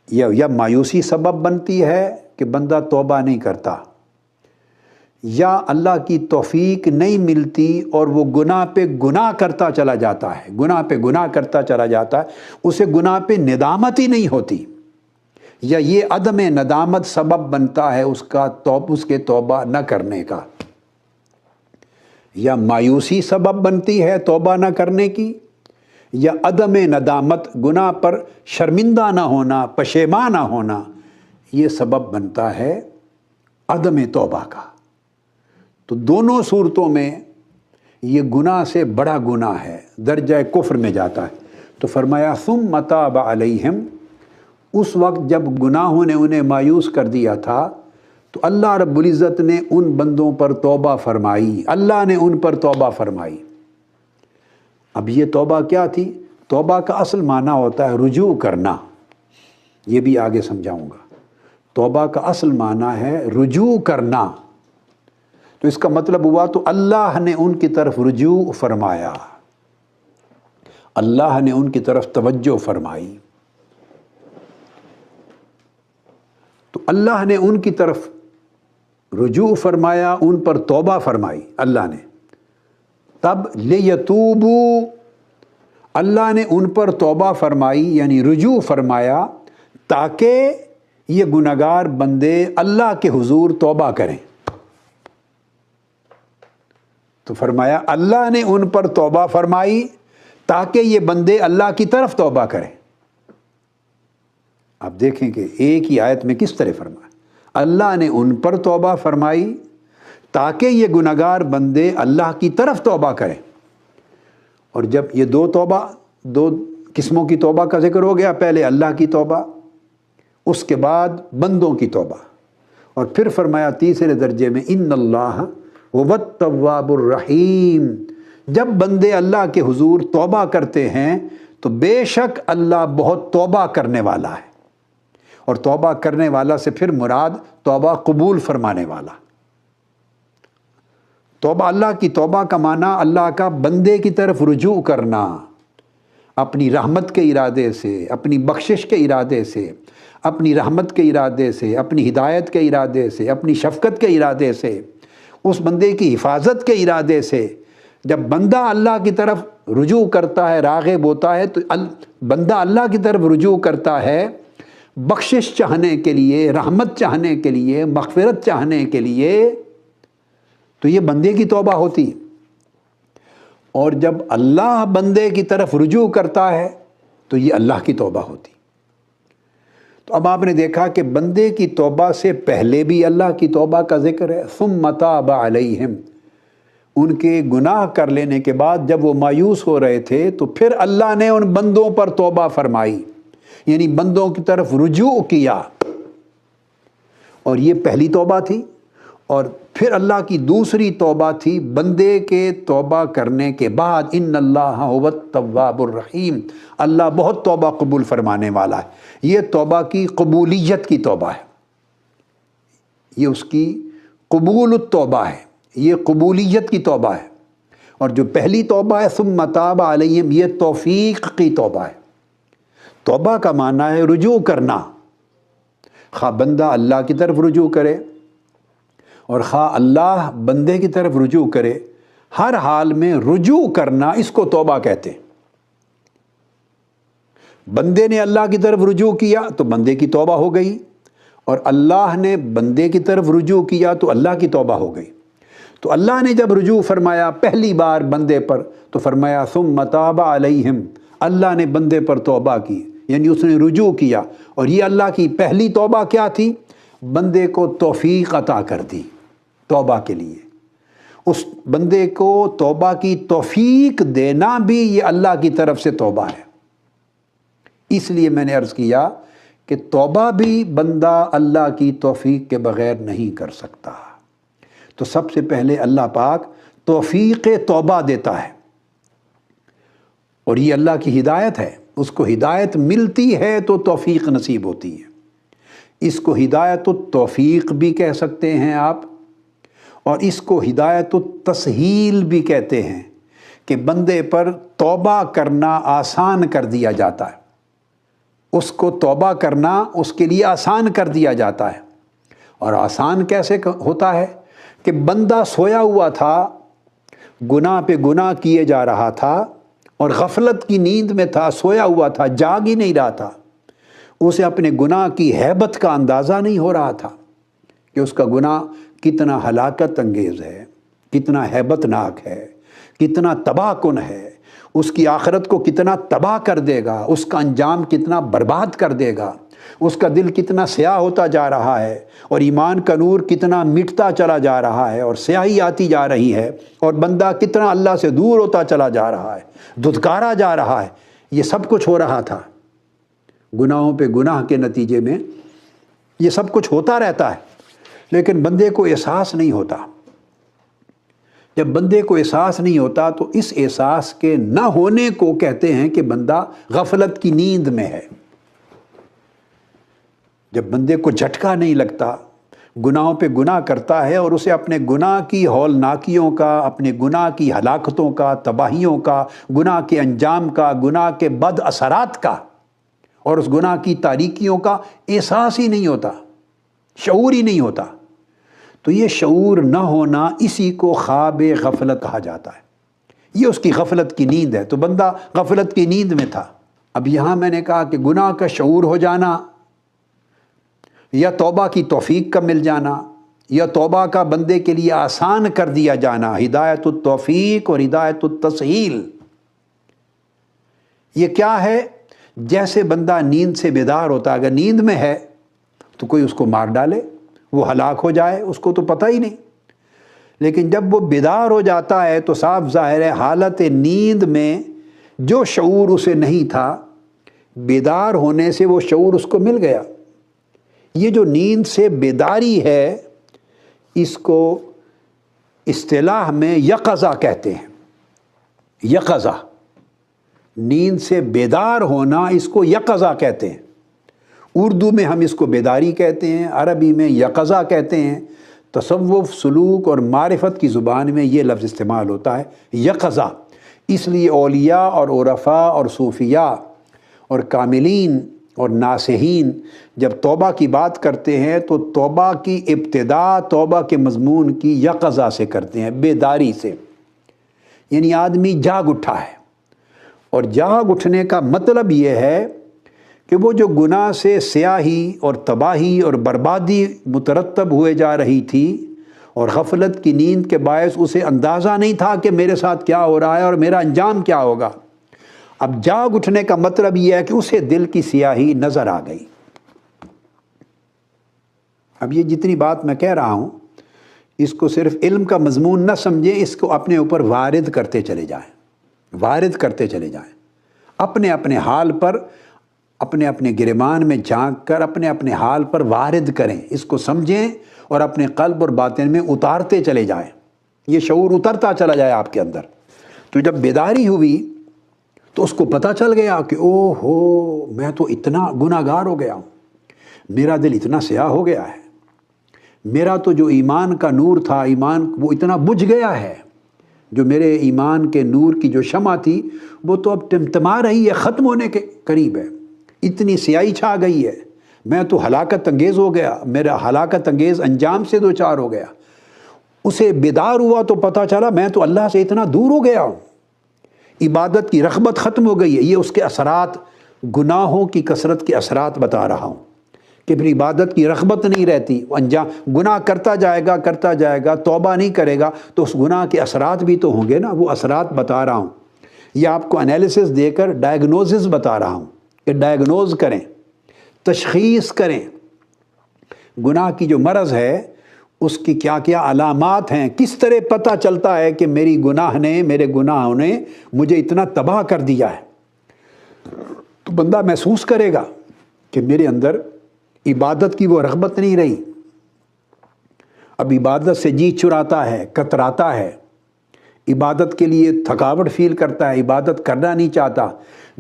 یا مایوسی سبب بنتی ہے کہ بندہ توبہ نہیں کرتا، یا اللہ کی توفیق نہیں ملتی اور وہ گناہ پہ گناہ کرتا چلا جاتا ہے، گناہ پہ گناہ کرتا چلا جاتا ہے، اسے گناہ پہ ندامت ہی نہیں ہوتی، یا یہ عدم ندامت سبب بنتا ہے اس کے توبہ نہ کرنے کا، یا مایوسی سبب بنتی ہے توبہ نہ کرنے کی، یا عدم ندامت، گناہ پر شرمندہ نہ ہونا، پشیمان نہ ہونا، یہ سبب بنتا ہے عدم توبہ کا۔ تو دونوں صورتوں میں یہ گناہ سے بڑا گناہ ہے، درجہ کفر میں جاتا ہے۔ تو فرمایا ثم تاب علیہم، اس وقت جب گناہوں نے انہیں مایوس کر دیا تھا تو اللہ رب العزت نے ان بندوں پر توبہ فرمائی، اللہ نے ان پر توبہ فرمائی۔ اب یہ توبہ کیا تھی؟ توبہ کا اصل معنی ہوتا ہے رجوع کرنا، یہ بھی آگے سمجھاؤں گا۔ توبہ کا اصل معنی ہے رجوع کرنا، تو اس کا مطلب ہوا تو اللہ نے ان کی طرف رجوع فرمایا، اللہ نے ان کی طرف توجہ فرمائی، تو اللہ نے ان کی طرف رجوع فرمایا، ان پر توبہ فرمائی اللہ نے۔ تب لیتوبوا، اللہ نے ان پر توبہ فرمائی یعنی رجوع فرمایا تاکہ یہ گنہگار بندے اللہ کے حضور توبہ کریں۔ تو فرمایا اللہ نے ان پر توبہ فرمائی تاکہ یہ بندے اللہ کی طرف توبہ کریں۔ آپ دیکھیں کہ ایک ہی آیت میں کس طرح فرمایا، اللہ نے ان پر توبہ فرمائی تاکہ یہ گنہگار بندے اللہ کی طرف توبہ کریں۔ اور جب یہ دو قسموں کی توبہ کا ذکر ہو گیا، پہلے اللہ کی توبہ، اس کے بعد بندوں کی توبہ، اور پھر فرمایا تیسرے درجے میں ان اللہ هو التواب الرحیم، جب بندے اللہ کے حضور توبہ کرتے ہیں تو بے شک اللہ بہت توبہ کرنے والا ہے، اور توبہ کرنے والا سے پھر مراد توبہ قبول فرمانے والا۔ توبہ، اللہ کی توبہ کا معنی اللہ کا بندے کی طرف رجوع کرنا، اپنی رحمت کے ارادے سے، اپنی بخشش کے ارادے سے، اپنی رحمت کے ارادے سے، اپنی ہدایت کے ارادے سے، اپنی شفقت کے ارادے سے، اس بندے کی حفاظت کے ارادے سے۔ جب بندہ اللہ کی طرف رجوع کرتا ہے، راغب ہوتا ہے، تو بندہ اللہ کی طرف رجوع کرتا ہے بخشش چاہنے کے لیے، رحمت چاہنے کے لیے، مغفرت چاہنے کے لیے، تو یہ بندے کی توبہ ہوتی۔ اور جب اللہ بندے کی طرف رجوع کرتا ہے تو یہ اللہ کی توبہ ہوتی۔ تو اب آپ نے دیکھا کہ بندے کی توبہ سے پہلے بھی اللہ کی توبہ کا ذکر ہے، ثم تاب علیہم، ان کے گناہ کر لینے کے بعد جب وہ مایوس ہو رہے تھے تو پھر اللہ نے ان بندوں پر توبہ فرمائی، یعنی بندوں کی طرف رجوع کیا، اور یہ پہلی توبہ تھی۔ اور پھر اللہ کی دوسری توبہ تھی بندے کے توبہ کرنے کے بعد، ان اللہ هو التواب الرحیم، اللہ بہت توبہ قبول فرمانے والا ہے۔ یہ توبہ کی قبولیت کی توبہ ہے، یہ اس کی قبول التوبہ ہے، یہ قبولیت کی توبہ ہے۔ اور جو پہلی توبہ ہے ثم تاب علیہم، یہ توفیق کی توبہ ہے۔ توبہ کا معنی ہے رجوع کرنا، خواہ بندہ اللہ کی طرف رجوع کرے اور خواہ اللہ بندے کی طرف رجوع کرے، ہر حال میں رجوع کرنا، اس کو توبہ کہتے ہیں۔ بندے نے اللہ کی طرف رجوع کیا تو بندے کی توبہ ہو گئی، اور اللہ نے بندے کی طرف رجوع کیا تو اللہ کی توبہ ہو گئی۔ تو اللہ نے جب رجوع فرمایا پہلی بار بندے پر تو فرمایا ثم تاب علیہم، اللہ نے بندے پر توبہ کی، یعنی اس نے رجوع کیا۔ اور یہ اللہ کی پہلی توبہ کیا تھی؟ بندے کو توفیق عطا کر دی توبہ کے لیے۔ اس بندے کو توبہ کی توفیق دینا بھی یہ اللہ کی طرف سے توبہ ہے۔ اس لیے میں نے عرض کیا کہ توبہ بھی بندہ اللہ کی توفیق کے بغیر نہیں کر سکتا۔ تو سب سے پہلے اللہ پاک توفیق توبہ دیتا ہے، اور یہ اللہ کی ہدایت ہے۔ اس کو ہدایت ملتی ہے تو توفیق نصیب ہوتی ہے۔ اس کو ہدایت التوفیق بھی کہہ سکتے ہیں آپ، اور اس کو ہدایت التسہیل بھی کہتے ہیں کہ بندے پر توبہ کرنا آسان کر دیا جاتا ہے۔ اس کو توبہ کرنا اس کے لیے آسان کر دیا جاتا ہے۔ اور آسان کیسے ہوتا ہے؟ کہ بندہ سویا ہوا تھا، گناہ پہ گناہ کیے جا رہا تھا، اور غفلت کی نیند میں تھا، سویا ہوا تھا، جاگ ہی نہیں رہا تھا۔ اسے اپنے گناہ کی ہیبت کا اندازہ نہیں ہو رہا تھا کہ اس کا گناہ کتنا ہلاکت انگیز ہے، کتنا ہیبت ناک ہے، کتنا تباہ کن ہے، اس کی آخرت کو کتنا تباہ کر دے گا، اس کا انجام کتنا برباد کر دے گا، اس کا دل کتنا سیاہ ہوتا جا رہا ہے، اور ایمان کا نور کتنا مٹتا چلا جا رہا ہے، اور سیاہی آتی جا رہی ہے، اور بندہ کتنا اللہ سے دور ہوتا چلا جا رہا ہے، دھتکارا جا رہا ہے۔ یہ سب کچھ ہو رہا تھا، گناہوں پہ گناہ کے نتیجے میں یہ سب کچھ ہوتا رہتا ہے، لیکن بندے کو احساس نہیں ہوتا۔ جب بندے کو احساس نہیں ہوتا تو اس احساس کے نہ ہونے کو کہتے ہیں کہ بندہ غفلت کی نیند میں ہے۔ جب بندے کو جھٹکا نہیں لگتا، گناہوں پہ گناہ کرتا ہے، اور اسے اپنے گناہ کی ہولناکیوں کا، اپنے گناہ کی ہلاکتوں کا، تباہیوں کا، گناہ کے انجام کا، گناہ کے بد اثرات کا، اور اس گناہ کی تاریکیوں کا احساس ہی نہیں ہوتا، شعور ہی نہیں ہوتا، تو یہ شعور نہ ہونا، اسی کو خواب غفلت کہا جاتا ہے۔ یہ اس کی غفلت کی نیند ہے۔ تو بندہ غفلت کی نیند میں تھا۔ اب یہاں میں نے کہا کہ گناہ کا شعور ہو جانا، یا توبہ کی توفیق کا مل جانا، یا توبہ کا بندے کے لیے آسان کر دیا جانا، ہدایت التوفیق اور ہدایت التسہیل، یہ کیا ہے؟ جیسے بندہ نیند سے بیدار ہوتا، اگر نیند میں ہے تو کوئی اس کو مار ڈالے، وہ ہلاک ہو جائے، اس کو تو پتہ ہی نہیں۔ لیکن جب وہ بیدار ہو جاتا ہے تو صاف ظاہر ہے حالت نیند میں جو شعور اسے نہیں تھا، بیدار ہونے سے وہ شعور اس کو مل گیا۔ یہ جو نیند سے بیداری ہے، اس کو اصطلاح میں یقظہ کہتے ہیں۔ یقظہ، نیند سے بیدار ہونا، اس کو یقظہ کہتے ہیں۔ اردو میں ہم اس کو بیداری کہتے ہیں، عربی میں یقظہ کہتے ہیں، تصوف، سلوک اور معرفت کی زبان میں یہ لفظ استعمال ہوتا ہے، یقظہ۔ اس لیے اولیاء اور عرفاء اور صوفیاء اور کاملین اور ناصحین جب توبہ کی بات کرتے ہیں تو توبہ کی ابتدا توبہ کے مضمون کی یقظہ سے کرتے ہیں، بیداری سے، یعنی آدمی جاگ اٹھا ہے۔ اور جاگ اٹھنے کا مطلب یہ ہے کہ وہ جو گناہ سے سیاہی اور تباہی اور بربادی مترتب ہوئے جا رہی تھی، اور غفلت کی نیند کے باعث اسے اندازہ نہیں تھا کہ میرے ساتھ کیا ہو رہا ہے اور میرا انجام کیا ہوگا، اب جاگ اٹھنے کا مطلب یہ ہے کہ اسے دل کی سیاہی نظر آ گئی۔ اب یہ جتنی بات میں کہہ رہا ہوں، اس کو صرف علم کا مضمون نہ سمجھیں، اس کو اپنے اوپر وارد کرتے چلے جائیں، وارد کرتے چلے جائیں، اپنے اپنے حال پر، اپنے اپنے گریبان میں جھانک کر اپنے اپنے حال پر وارد کریں، اس کو سمجھیں اور اپنے قلب اور باطن میں اتارتے چلے جائیں، یہ شعور اترتا چلا جائے آپ کے اندر۔ تو جب بیداری ہوئی تو اس کو پتہ چل گیا کہ او ہو، میں تو اتنا گناہگار ہو گیا ہوں، میرا دل اتنا سیاہ ہو گیا ہے، میرا تو جو ایمان کا نور تھا، ایمان وہ اتنا بجھ گیا ہے، جو میرے ایمان کے نور کی جو شمع تھی وہ تو اب ٹمٹما رہی ہے، ختم ہونے کے قریب ہے، اتنی سیاہی چھا گئی ہے، میں تو ہلاکت انگیز ہو گیا، میرا ہلاکت انگیز انجام سے دوچار ہو گیا۔ اسے بیدار ہوا تو پتہ چلا میں تو اللہ سے اتنا دور ہو گیا ہوں، عبادت کی رغبت ختم ہو گئی ہے۔ یہ اس کے اثرات، گناہوں کی کثرت کے اثرات بتا رہا ہوں کہ پھر عبادت کی رغبت نہیں رہتی، انجام گناہ کرتا جائے گا، توبہ نہیں کرے گا تو اس گناہ کے اثرات بھی تو ہوں گے نا، وہ اثرات بتا رہا ہوں۔ یہ آپ کو انالیسس دے کر ڈائگنوزس بتا رہا ہوں کہ ڈائگنوز کریں، تشخیص کریں، گناہ کی جو مرض ہے اس کی کیا کیا علامات ہیں، کس طرح پتہ چلتا ہے کہ میرے گناہوں نے مجھے اتنا تباہ کر دیا ہے۔ تو بندہ محسوس کرے گا کہ میرے اندر عبادت کی وہ رغبت نہیں رہی، اب عبادت سے جی چراتا ہے، کتراتا ہے، عبادت کے لیے تھکاوٹ فیل کرتا ہے، عبادت کرنا نہیں چاہتا،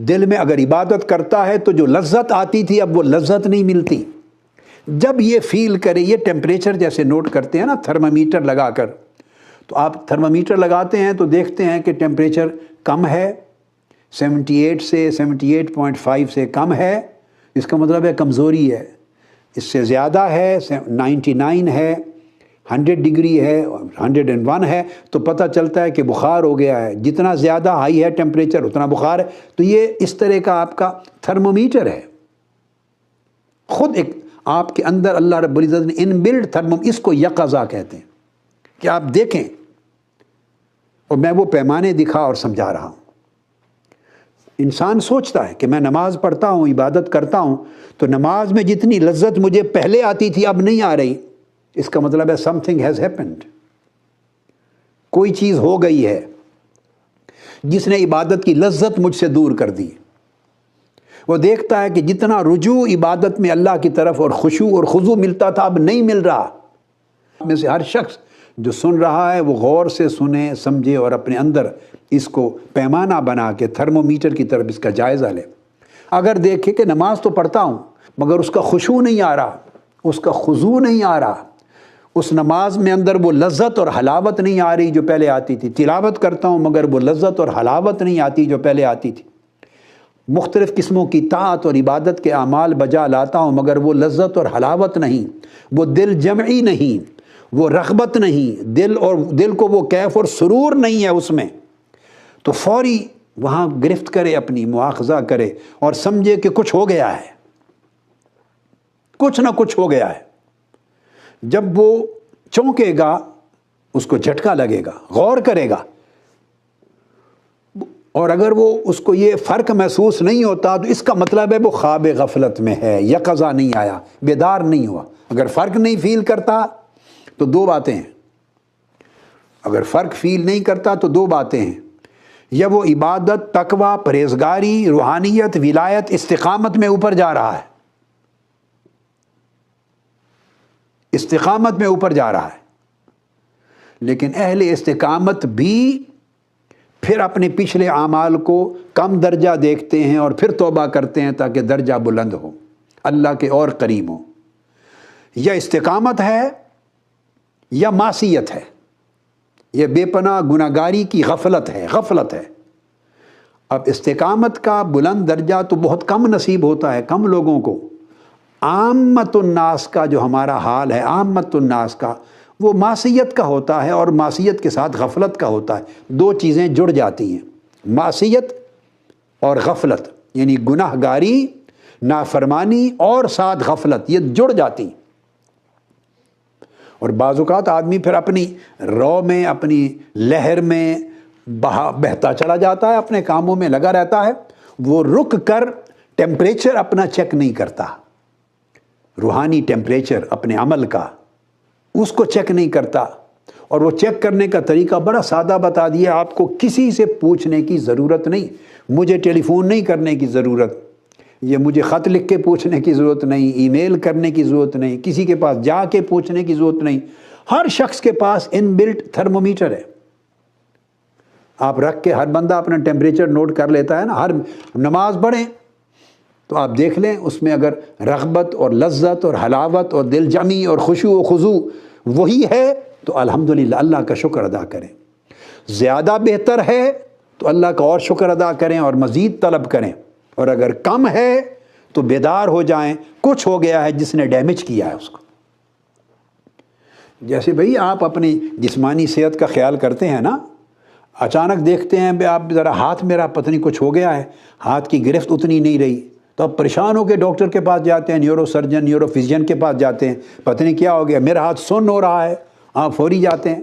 دل میں اگر عبادت کرتا ہے تو جو لذت آتی تھی اب وہ لذت نہیں ملتی۔ جب یہ فیل کرے، یہ ٹیمپریچر جیسے نوٹ کرتے ہیں نا تھرمامیٹر لگا کر، تو آپ تھرمامیٹر لگاتے ہیں تو دیکھتے ہیں کہ ٹیمپریچر کم ہے، 78 سے 78.5 سے کم ہے، اس کا مطلب ہے کمزوری ہے۔ اس سے زیادہ ہے، 99 ہے، 100 ڈگری ہے، 101 ہے، تو پتہ چلتا ہے کہ بخار ہو گیا ہے۔ جتنا زیادہ ہائی ہے ٹیمپریچر اتنا بخار ہے۔ تو یہ اس طرح کا آپ کا تھرمومیٹر ہے، خود ایک آپ کے اندر اللہ رب العزت نے ان بلڈ اس کو یقظہ کہتے ہیں کہ آپ دیکھیں، اور میں وہ پیمانے دکھا اور سمجھا رہا ہوں۔ انسان سوچتا ہے کہ میں نماز پڑھتا ہوں، عبادت کرتا ہوں، تو نماز میں جتنی لذت مجھے پہلے آتی تھی اب نہیں آ رہی، اس کا مطلب ہے سم تھنگ ہیز ہیپنڈ، کوئی چیز ہو گئی ہے جس نے عبادت کی لذت مجھ سے دور کر دی۔ وہ دیکھتا ہے کہ جتنا رجوع عبادت میں اللہ کی طرف اور خشوع اور خضوع ملتا تھا اب نہیں مل رہا۔ میں سے ہر شخص جو سن رہا ہے وہ غور سے سنے، سمجھے اور اپنے اندر اس کو پیمانہ بنا کے تھرمومیٹر کی طرف اس کا جائزہ لے۔ اگر دیکھے کہ نماز تو پڑھتا ہوں مگر اس کا خشوع نہیں آ رہا، اس کا خضوع نہیں آ رہا، اس نماز میں اندر وہ لذت اور حلاوت نہیں آ رہی جو پہلے آتی تھی، تلاوت کرتا ہوں مگر وہ لذت اور حلاوت نہیں آتی جو پہلے آتی تھی، مختلف قسموں کی طاعت اور عبادت کے اعمال بجا لاتا ہوں مگر وہ لذت اور حلاوت نہیں، وہ دل جمعی نہیں، وہ رغبت نہیں، دل کو وہ کیف اور سرور نہیں ہے اس میں، تو فوری وہاں گرفت کرے، اپنی مواخذہ کرے اور سمجھے کہ کچھ ہو گیا ہے، کچھ نہ کچھ ہو گیا ہے۔ جب وہ چونکے گا اس کو جھٹکا لگے گا، غور کرے گا، اور اگر وہ اس کو یہ فرق محسوس نہیں ہوتا تو اس کا مطلب ہے وہ خواب غفلت میں ہے، یقظہ نہیں آیا، بیدار نہیں ہوا۔ اگر فرق نہیں فیل کرتا تو دو باتیں ہیں، اگر فرق فیل نہیں کرتا تو دو باتیں ہیں، یا وہ عبادت، تقوی، پرہیزگاری، روحانیت، ولایت، استقامت میں اوپر جا رہا ہے، استقامت میں اوپر جا رہا ہے، لیکن اہل استقامت بھی پھر اپنے پچھلے اعمال کو کم درجہ دیکھتے ہیں اور پھر توبہ کرتے ہیں تاکہ درجہ بلند ہو، اللہ کے اور قریب ہو۔ یا استقامت ہے یا معصیت ہے، یہ بے پناہ گناہگاری کی غفلت ہے، غفلت ہے۔ اب استقامت کا بلند درجہ تو بہت کم نصیب ہوتا ہے، کم لوگوں کو۔ عامت الناس کا جو ہمارا حال ہے، عامت الناس کا، وہ معصیت کا ہوتا ہے اور معصیت کے ساتھ غفلت کا ہوتا ہے، دو چیزیں جڑ جاتی ہیں، معصیت اور غفلت، یعنی گناہ گاری، نافرمانی اور ساتھ غفلت، یہ جڑ جاتی ہیں۔ اور بعض اوقات آدمی پھر اپنی رو میں، اپنی لہر میں بہتا چلا جاتا ہے، اپنے کاموں میں لگا رہتا ہے، وہ رک کر ٹیمپریچر اپنا چیک نہیں کرتا، روحانی ٹیمپریچر اپنے عمل کا اس کو چیک نہیں کرتا۔ اور وہ چیک کرنے کا طریقہ بڑا سادہ بتا دیا، آپ کو کسی سے پوچھنے کی ضرورت نہیں، مجھے ٹیلی فون نہیں کرنے کی ضرورت، یہ مجھے خط لکھ کے پوچھنے کی ضرورت نہیں، ای میل کرنے کی ضرورت نہیں، کسی کے پاس جا کے پوچھنے کی ضرورت نہیں۔ ہر شخص کے پاس ان بلٹ تھرمومیٹر ہے، آپ رکھ کے ہر بندہ اپنا ٹیمپریچر نوٹ کر لیتا ہے نا۔ ہر نماز پڑھیں تو آپ دیکھ لیں اس میں اگر رغبت اور لذت اور حلاوت اور دل جمی اور خشوع و خضوع وہی ہے تو الحمدللہ اللہ کا شکر ادا کریں. زیادہ بہتر ہے تو اللہ کا اور شکر ادا کریں اور مزید طلب کریں. اور اگر کم ہے تو بیدار ہو جائیں، کچھ ہو گیا ہے جس نے ڈیمیج کیا ہے اس کو. جیسے بھئی آپ اپنی جسمانی صحت کا خیال کرتے ہیں نا، اچانک دیکھتے ہیں بھئی آپ ذرا ہاتھ میرا پتہ نہیں کچھ ہو گیا ہے، ہاتھ کی گرفت اتنی نہیں رہی، تو آپ پریشان ہو کے ڈاکٹر کے پاس جاتے ہیں، نیورو سرجن نیورو فزین کے پاس جاتے ہیں، پتہ نہیں کیا ہو گیا، میرا ہاتھ سن ہو رہا ہے، آپ فوری جاتے ہیں.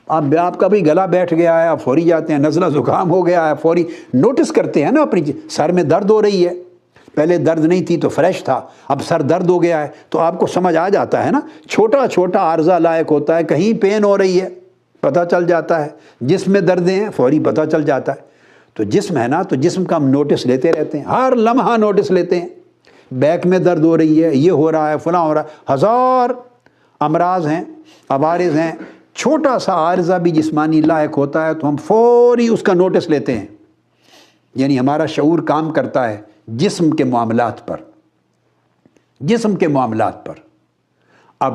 آپ کا بھی گلا بیٹھ گیا ہے، آپ فوری جاتے ہیں. نزلہ زکام ہو گیا ہے، فوری نوٹس کرتے ہیں نا اپنی سر میں درد ہو رہی ہے، پہلے درد نہیں تھی تو فریش تھا، اب سر درد ہو گیا ہے تو آپ کو سمجھ آ جاتا ہے نا. چھوٹا چھوٹا عارضہ لائق ہوتا ہے، کہیں پین ہو رہی ہے پتہ چل جاتا ہے، جسم میں دردیں ہیں فوری پتہ چل جاتا ہے. تو جسم ہے نا، تو جسم کا ہم نوٹس لیتے رہتے ہیں، ہر لمحہ نوٹس لیتے ہیں. بیک میں درد ہو رہی ہے، یہ ہو رہا ہے، فلاں ہو رہا ہے، ہزار امراض ہیں، عوارض ہیں. چھوٹا سا عارضہ بھی جسمانی لاحق ہوتا ہے تو ہم فوری اس کا نوٹس لیتے ہیں. یعنی ہمارا شعور کام کرتا ہے جسم کے معاملات پر، جسم کے معاملات پر. اب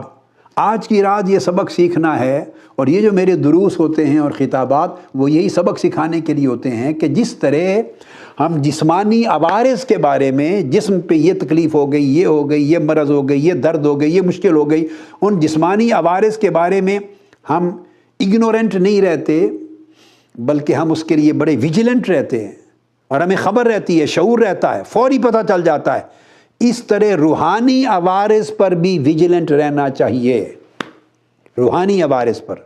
آج کی رات یہ سبق سیکھنا ہے، اور یہ جو میرے دروس ہوتے ہیں اور خطابات وہ یہی سبق سکھانے کے لیے ہوتے ہیں کہ جس طرح ہم جسمانی عوارض کے بارے میں، جسم پہ یہ تکلیف ہو گئی، یہ ہو گئی، یہ مرض ہو گئی، یہ درد ہو گئی، یہ مشکل ہو گئی، ان جسمانی عوارض کے بارے میں ہم اگنورنٹ نہیں رہتے، بلکہ ہم اس کے لیے بڑے ویجیلنٹ رہتے ہیں اور ہمیں خبر رہتی ہے، شعور رہتا ہے، فوری پتہ چل جاتا ہے. اس طرح روحانی عوارض پر بھی ویجیلنٹ رہنا چاہیے. روحانی عوارض پر،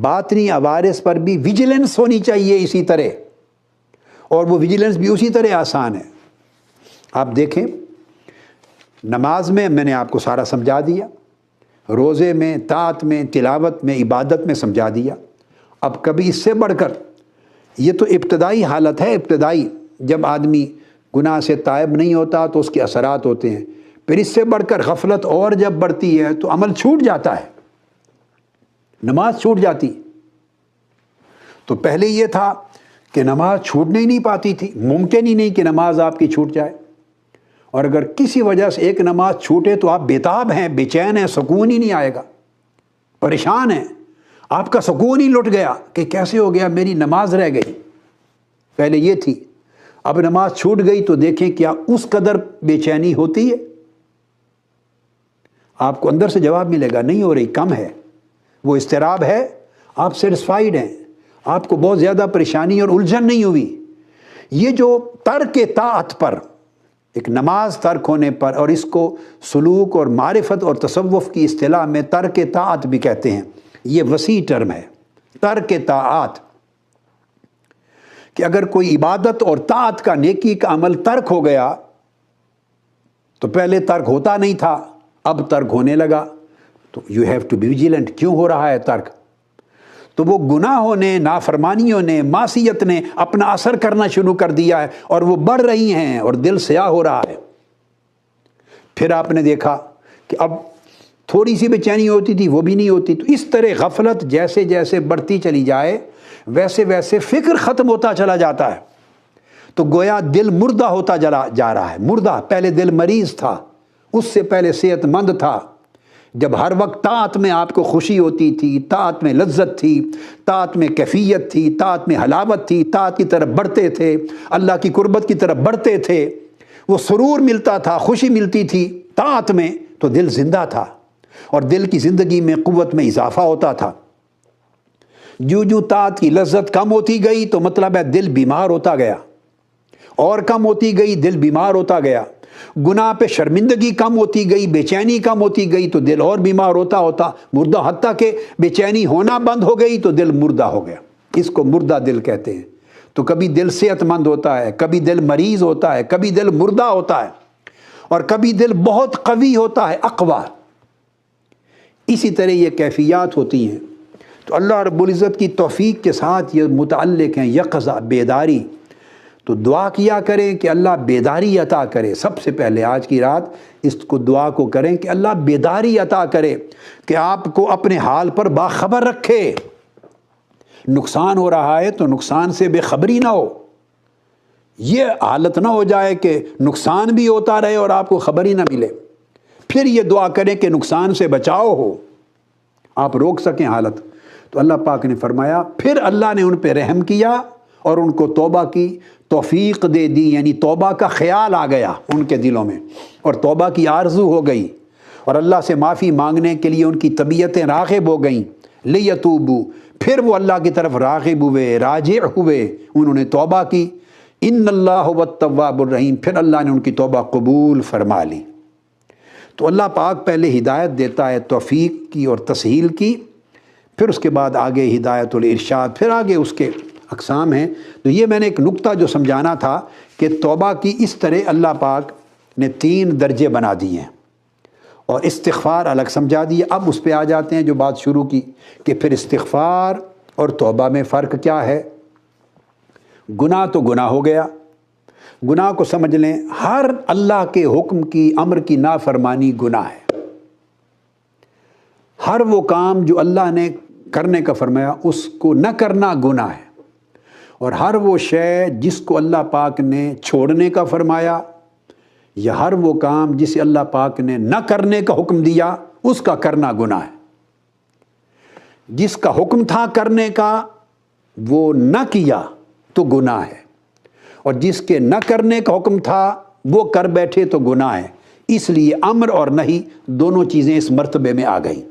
باطنی عوارض پر بھی ویجیلنس ہونی چاہیے اسی طرح، اور وہ ویجیلنس بھی اسی طرح آسان ہے. آپ دیکھیں نماز میں نے آپ کو سارا سمجھا دیا، روزے میں، طاعت میں، تلاوت میں، عبادت میں سمجھا دیا. اب کبھی اس سے بڑھ کر، یہ تو ابتدائی حالت ہے، ابتدائی جب آدمی گناہ سے تائب نہیں ہوتا تو اس کے اثرات ہوتے ہیں. پھر اس سے بڑھ کر غفلت اور جب بڑھتی ہے تو عمل چھوٹ جاتا ہے، نماز چھوٹ جاتی. تو پہلے یہ تھا کہ نماز چھوٹنے ہی نہیں پاتی تھی، ممکن ہی نہیں کہ نماز آپ کی چھوٹ جائے. اور اگر کسی وجہ سے ایک نماز چھوٹے تو آپ بےتاب ہیں، بے چین ہیں، سکون ہی نہیں آئے گا، پریشان ہیں، آپ کا سکون ہی لٹ گیا کہ کیسے ہو گیا، میری نماز رہ گئی. پہلے یہ تھی، اب نماز چھوٹ گئی تو دیکھیں کیا اس قدر بے چینی ہوتی ہے؟ آپ کو اندر سے جواب ملے گا نہیں ہو رہی، کم ہے. وہ اضطراب ہے، آپ سیٹسفائیڈ ہیں، آپ کو بہت زیادہ پریشانی اور الجھن نہیں ہوئی. یہ جو ترک طاعت پر، ایک نماز ترک ہونے پر، اور اس کو سلوک اور معرفت اور تصوف کی اصطلاح میں ترک طاعت بھی کہتے ہیں، یہ وسیع ٹرم ہے ترک طاعت. کہ اگر کوئی عبادت اور طاعت کا، نیکی کا عمل ترک ہو گیا، تو پہلے ترک ہوتا نہیں تھا، اب ترک ہونے لگا، تو you have to be vigilant. کیوں ہو رہا ہے ترک؟ تو وہ گناہوں نے، نافرمانیوں نے، معصیت نے اپنا اثر کرنا شروع کر دیا ہے، اور وہ بڑھ رہی ہیں اور دل سیاہ ہو رہا ہے. پھر آپ نے دیکھا کہ اب تھوڑی سی بے چینی ہوتی تھی، وہ بھی نہیں ہوتی. تو اس طرح غفلت جیسے جیسے بڑھتی چلی جائے ویسے ویسے فکر ختم ہوتا چلا جاتا ہے. تو گویا دل مردہ ہوتا جا رہا ہے. مردہ، پہلے دل مریض تھا، اس سے پہلے صحت مند تھا. جب ہر وقت طاعت میں آپ کو خوشی ہوتی تھی، طاعت میں لذت تھی، طاعت میں کیفیت تھی، طاعت میں حلاوت تھی، طاعت کی طرف بڑھتے تھے، اللہ کی قربت کی طرف بڑھتے تھے، وہ سرور ملتا تھا، خوشی ملتی تھی طاعت میں، تو دل زندہ تھا اور دل کی زندگی میں قوت میں اضافہ ہوتا تھا. جو طاعت کی لذت کم ہوتی گئی تو مطلب ہے دل بیمار ہوتا گیا، اور کم ہوتی گئی دل بیمار ہوتا گیا. گناہ پہ شرمندگی کم ہوتی گئی، بے چینی کم ہوتی گئی تو دل اور بیمار ہوتا ہوتا مردہ، حتیٰ کہ بے چینی ہونا بند ہو گئی تو دل مردہ ہو گیا. اس کو مردہ دل کہتے ہیں. تو کبھی دل صحت مند ہوتا ہے، کبھی دل مریض ہوتا ہے، کبھی دل مردہ ہوتا ہے، اور کبھی دل بہت قوی ہوتا ہے، اقوی. اسی طرح یہ کیفیات ہوتی ہیں. تو اللہ رب العزت کی توفیق کے ساتھ یہ متعلق ہیں یقظہ، بیداری. تو دعا کیا کریں کہ اللہ بیداری عطا کرے. سب سے پہلے آج کی رات اس کو دعا کو کریں کہ اللہ بیداری عطا کرے، کہ آپ کو اپنے حال پر باخبر رکھے. نقصان ہو رہا ہے تو نقصان سے بے خبری نہ ہو. یہ حالت نہ ہو جائے کہ نقصان بھی ہوتا رہے اور آپ کو خبر ہی نہ ملے، پھر یہ دعا کریں کہ نقصان سے بچاؤ ہو، آپ روک سکیں حالت۔ تو اللہ پاک نے فرمایا پھر اللہ نے ان پہ رحم کیا اور ان کو توبہ کی توفیق دے دی، یعنی توبہ کا خیال آ گیا ان کے دلوں میں اور توبہ کی آرزو ہو گئی، اور اللہ سے معافی مانگنے کے لیے ان کی طبیعتیں راغب ہو گئیں۔ لیتوبو، پھر وہ اللہ کی طرف راغب ہوئے، راجع ہوئے، انہوں نے توبہ کی۔ ان اللہ هو التواب الرحیم، پھر اللہ نے ان کی توبہ قبول فرما لی۔ تو اللہ پاک پہلے ہدایت دیتا ہے توفیق کی اور تسہیل کی، پھر اس کے بعد آگے ہدایت الارشاد، پھر آگے اس کے اقسام ہیں۔ تو یہ میں نے ایک نقطہ جو سمجھانا تھا کہ توبہ کی اس طرح اللہ پاک نے 3 درجے بنا دیے ہیں اور استغفار الگ سمجھا دیے۔ اب اس پہ آ جاتے ہیں جو بات شروع کی کہ پھر استغفار اور توبہ میں فرق کیا ہے۔ گناہ تو گناہ ہو گیا، گناہ کو سمجھ لیں ہر اللہ کے حکم کی امر کی نافرمانی گناہ ہے۔ ہر وہ کام جو اللہ نے کرنے کا فرمایا اس کو نہ کرنا گناہ ہے، اور ہر وہ شے جس کو اللہ پاک نے چھوڑنے کا فرمایا یا ہر وہ کام جسے اللہ پاک نے نہ کرنے کا حکم دیا اس کا کرنا گناہ ہے۔ جس کا حکم تھا کرنے کا وہ نہ کیا تو گناہ ہے، اور جس کے نہ کرنے کا حکم تھا وہ کر بیٹھے تو گناہ ہے۔ اس لیے امر اور نہی دونوں چیزیں اس مرتبے میں آ گئیں۔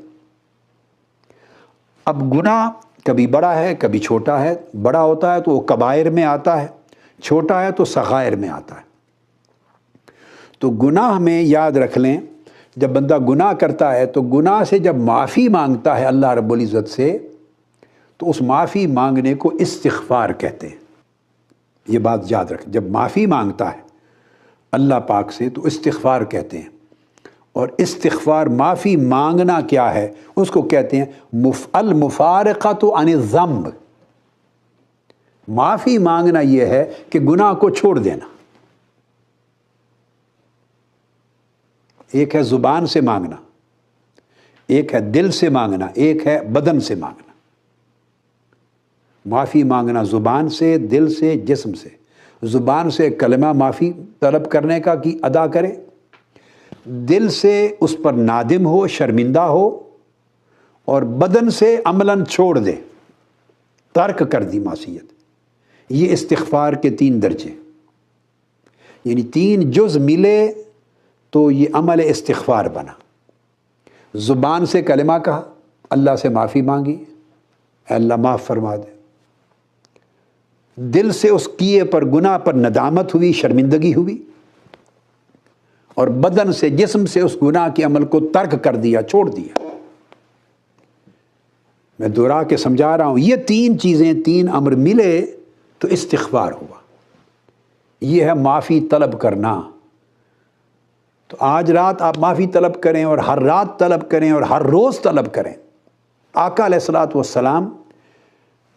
اب گناہ کبھی بڑا ہے کبھی چھوٹا ہے، بڑا ہوتا ہے تو وہ کبائر میں آتا ہے، چھوٹا ہے تو صغائر میں آتا ہے۔ تو گناہ میں یاد رکھ لیں جب بندہ گناہ کرتا ہے تو گناہ سے جب معافی مانگتا ہے اللہ رب العزت سے تو اس معافی مانگنے کو استغفار کہتے ہیں۔ یہ بات یاد رکھ، جب معافی مانگتا ہے اللہ پاک سے تو استغفار کہتے ہیں، اور استغفار معافی مانگنا کیا ہے اس کو کہتے ہیں المفارقۃ عن الذنب۔ معافی مانگنا یہ ہے کہ گناہ کو چھوڑ دینا۔ ایک ہے زبان سے مانگنا، ایک ہے دل سے مانگنا، ایک ہے بدن سے مانگنا۔ معافی مانگنا زبان سے، دل سے، جسم سے۔ زبان سے کلمہ معافی طلب کرنے کا کی ادا کرے، دل سے اس پر نادم ہو، شرمندہ ہو، اور بدن سے عملاً چھوڑ دے، ترک کر دی معصیت۔ یہ استغفار کے 3 درجے، یعنی 3 جز ملے تو یہ عمل استغفار بنا۔ زبان سے کلمہ کہا، اللہ سے معافی مانگی، اے اللہ معاف فرما دے۔ دل سے اس کیے پر گناہ پر ندامت ہوئی، شرمندگی ہوئی، اور بدن سے، جسم سے اس گناہ کے عمل کو ترک کر دیا، چھوڑ دیا۔ میں دہرا کے سمجھا رہا ہوں، یہ 3 چیزیں، 3 امر ملے تو استغفار ہوا۔ یہ ہے معافی طلب کرنا۔ تو آج رات آپ معافی طلب کریں اور ہر رات طلب کریں اور ہر روز طلب کریں۔ آقا علیہ الصلوۃ والسلام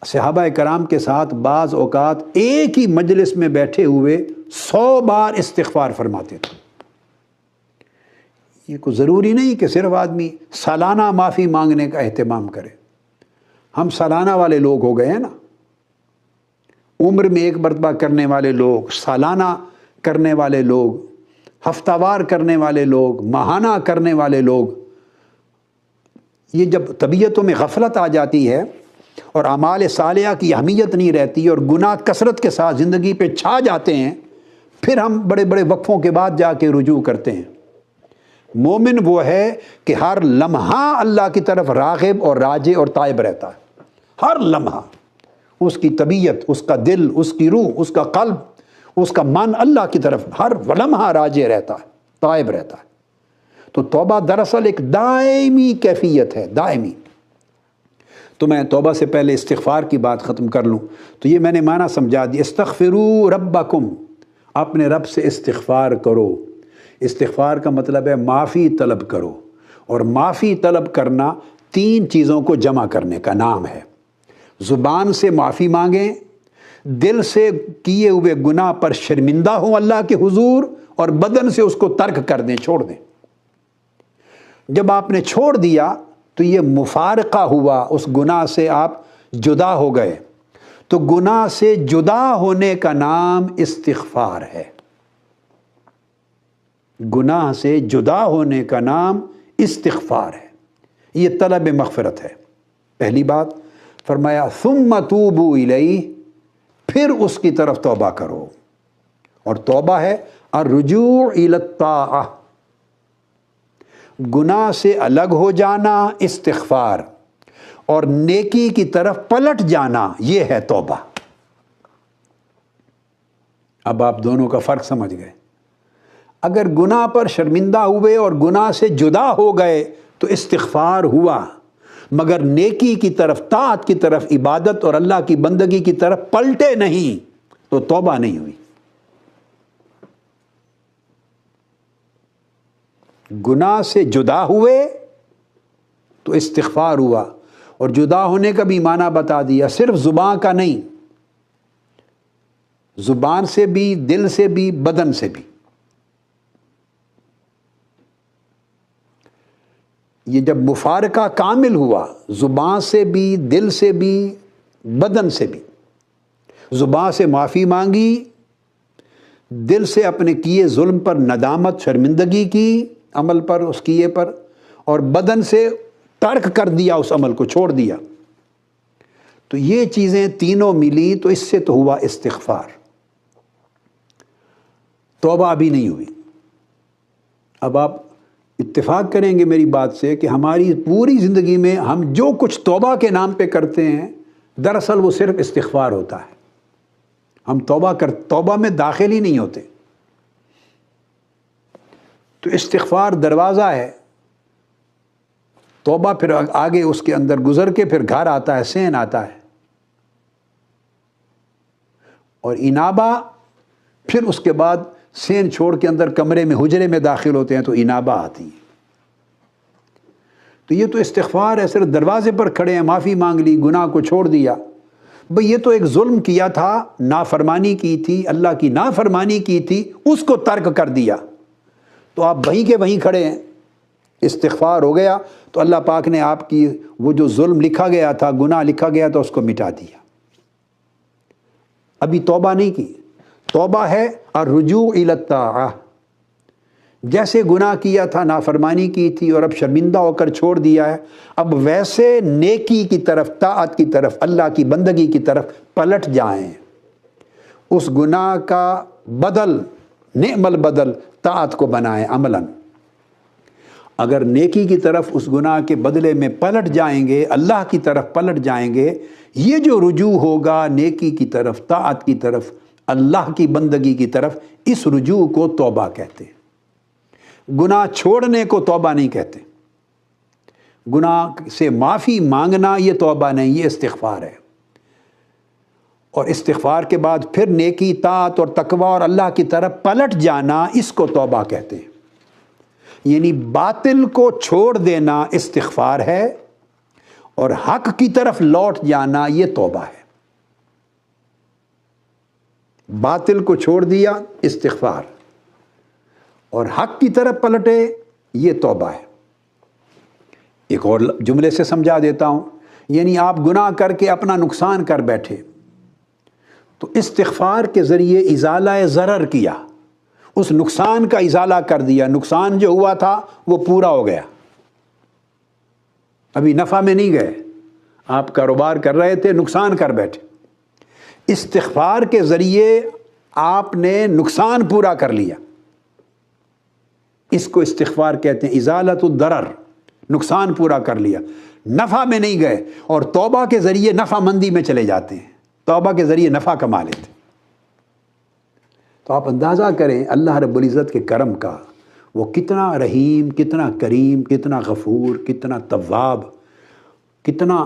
صحابہ کرام کے ساتھ بعض اوقات ایک ہی مجلس میں بیٹھے ہوئے 100 بار استغفار فرماتے تھے۔ یہ کوئی ضروری نہیں کہ صرف آدمی سالانہ معافی مانگنے کا اہتمام کرے۔ ہم سالانہ والے لوگ ہو گئے ہیں نا، عمر میں ایک مرتبہ کرنے والے لوگ، سالانہ کرنے والے لوگ، ہفتہ وار کرنے والے لوگ، ماہانہ کرنے والے لوگ۔ یہ جب طبیعتوں میں غفلت آ جاتی ہے اور اعمال صالحہ کی اہمیت نہیں رہتی اور گناہ کثرت کے ساتھ زندگی پہ چھا جاتے ہیں، پھر ہم بڑے بڑے وقفوں کے بعد جا کے رجوع کرتے ہیں۔ مومن وہ ہے کہ ہر لمحہ اللہ کی طرف راغب اور راجع اور تائب رہتا ہے۔ ہر لمحہ اس کی طبیعت، اس کا دل، اس کی روح، اس کا قلب، اس کا من اللہ کی طرف ہر لمحہ راجع رہتا ہے، تائب رہتا ہے۔ تو توبہ دراصل ایک دائمی کیفیت ہے، دائمی۔ تو میں توبہ سے پہلے استغفار کی بات ختم کر لوں تو یہ میں نے معنی سمجھا دی، استغفروا ربکم، اپنے رب سے استغفار کرو۔ استغفار کا مطلب ہے معافی طلب کرو، اور معافی طلب کرنا 3 چیزوں کو جمع کرنے کا نام ہے۔ زبان سے معافی مانگیں، دل سے کیے ہوئے گناہ پر شرمندہ ہوں اللہ کے حضور، اور بدن سے اس کو ترک کر دیں، چھوڑ دیں۔ جب آپ نے چھوڑ دیا تو یہ مفارقہ ہوا، اس گناہ سے آپ جدا ہو گئے۔ تو گناہ سے جدا ہونے کا نام استغفار ہے. گناہ سے جدا ہونے کا نام استغفار ہے. یہ طلب مغفرت ہے. پہلی بات فرمایا ثم توبوا الیہ، پھر اس کی طرف توبہ کرو. اور توبہ ہے الرجوع الی الطاعہ، گناہ سے الگ ہو جانا استغفار، اور نیکی کی طرف پلٹ جانا یہ ہے توبہ. اب آپ دونوں کا فرق سمجھ گئے. اگر گناہ پر شرمندہ ہوئے اور گناہ سے جدا ہو گئے تو استغفار ہوا، مگر نیکی کی طرف، طاعت کی طرف، عبادت اور اللہ کی بندگی کی طرف پلٹے نہیں تو توبہ نہیں ہوئی. گناہ سے جدا ہوئے تو استغفار ہوا، اور جدا ہونے کا بھی معنی بتا دیا، صرف زبان کا نہیں، زبان سے بھی، دل سے بھی، بدن سے بھی. یہ جب مفارقہ کامل ہوا، زبان سے بھی، دل سے بھی، بدن سے بھی، زبان سے معافی مانگی، دل سے اپنے کیے ظلم پر ندامت، شرمندگی کی عمل پر، اس کیے پر، اور بدن سے ترک کر دیا، اس عمل کو چھوڑ دیا. تو یہ چیزیں تینوں ملی تو اس سے تو ہوا استغفار. توبہ ابھی نہیں ہوئی. اب آپ اتفاق کریں گے میری بات سے کہ ہماری پوری زندگی میں ہم جو کچھ توبہ کے نام پہ کرتے ہیں دراصل وہ صرف استغفار ہوتا ہے. ہم توبہ میں داخل ہی نہیں ہوتے. تو استغفار دروازہ ہے. توبہ پھر آگے اس کے اندر گزر کے پھر گھر آتا ہے، سین آتا ہے. اور انابہ پھر اس کے بعد سین چھوڑ کے اندر کمرے میں، حجرے میں داخل ہوتے ہیں تو انابہ آتی ہے. تو یہ تو استغفار ہے، صرف دروازے پر کھڑے ہیں، معافی مانگ لی، گناہ کو چھوڑ دیا. بھئی یہ تو ایک ظلم کیا تھا، نافرمانی کی تھی، اللہ کی نافرمانی کی تھی، اس کو ترک کر دیا. تو آپ وہیں کے وہیں کھڑے ہیں، استغفار ہو گیا تو اللہ پاک نے آپ کی وہ جو ظلم لکھا گیا تھا، گناہ لکھا گیا تھا، اس کو مٹا دیا. ابھی توبہ نہیں کی. توبہ ہے الرجوع الی الطاعہ. جیسے گناہ کیا تھا، نافرمانی کی تھی اور اب شرمندہ ہو کر چھوڑ دیا ہے، اب ویسے نیکی کی طرف، طاعت کی طرف، اللہ کی بندگی کی طرف پلٹ جائیں. اس گناہ کا بدل، نعم البدل، طاعت کو بنائیں عملاً. اگر نیکی کی طرف اس گناہ کے بدلے میں پلٹ جائیں گے، اللہ کی طرف پلٹ جائیں گے، یہ جو رجوع ہوگا نیکی کی طرف، طاعت کی طرف، اللہ کی بندگی کی طرف، اس رجوع کو توبہ کہتے ہیں. گناہ چھوڑنے کو توبہ نہیں کہتے. گناہ سے معافی مانگنا یہ توبہ نہیں، یہ استغفار ہے. اور استغفار کے بعد پھر نیکی، طاعت اور تقوی اور اللہ کی طرف پلٹ جانا، اس کو توبہ کہتے ہیں. یعنی باطل کو چھوڑ دینا استغفار ہے، اور حق کی طرف لوٹ جانا یہ توبہ ہے. باطل کو چھوڑ دیا استغفار، اور حق کی طرف پلٹے یہ توبہ ہے. ایک اور جملے سے سمجھا دیتا ہوں. یعنی آپ گناہ کر کے اپنا نقصان کر بیٹھے تو استغفار کے ذریعے ازالہ ضرر کیا، اس نقصان کا ازالہ کر دیا. نقصان جو ہوا تھا وہ پورا ہو گیا، ابھی نفع میں نہیں گئے. آپ کاروبار کر رہے تھے، نقصان کر بیٹھے. استغفار کے ذریعے آپ نے نقصان پورا کر لیا. اس کو استغفار کہتے ہیں، ازالۃ الضرر. نقصان پورا کر لیا، نفع میں نہیں گئے. اور توبہ کے ذریعے نفع مندی میں چلے جاتے ہیں، توبہ کے ذریعے نفع کما لیتے ہیں. تو آپ اندازہ کریں اللہ رب العزت کے کرم کا، وہ کتنا رحیم، کتنا کریم، کتنا غفور، کتنا تواب، کتنا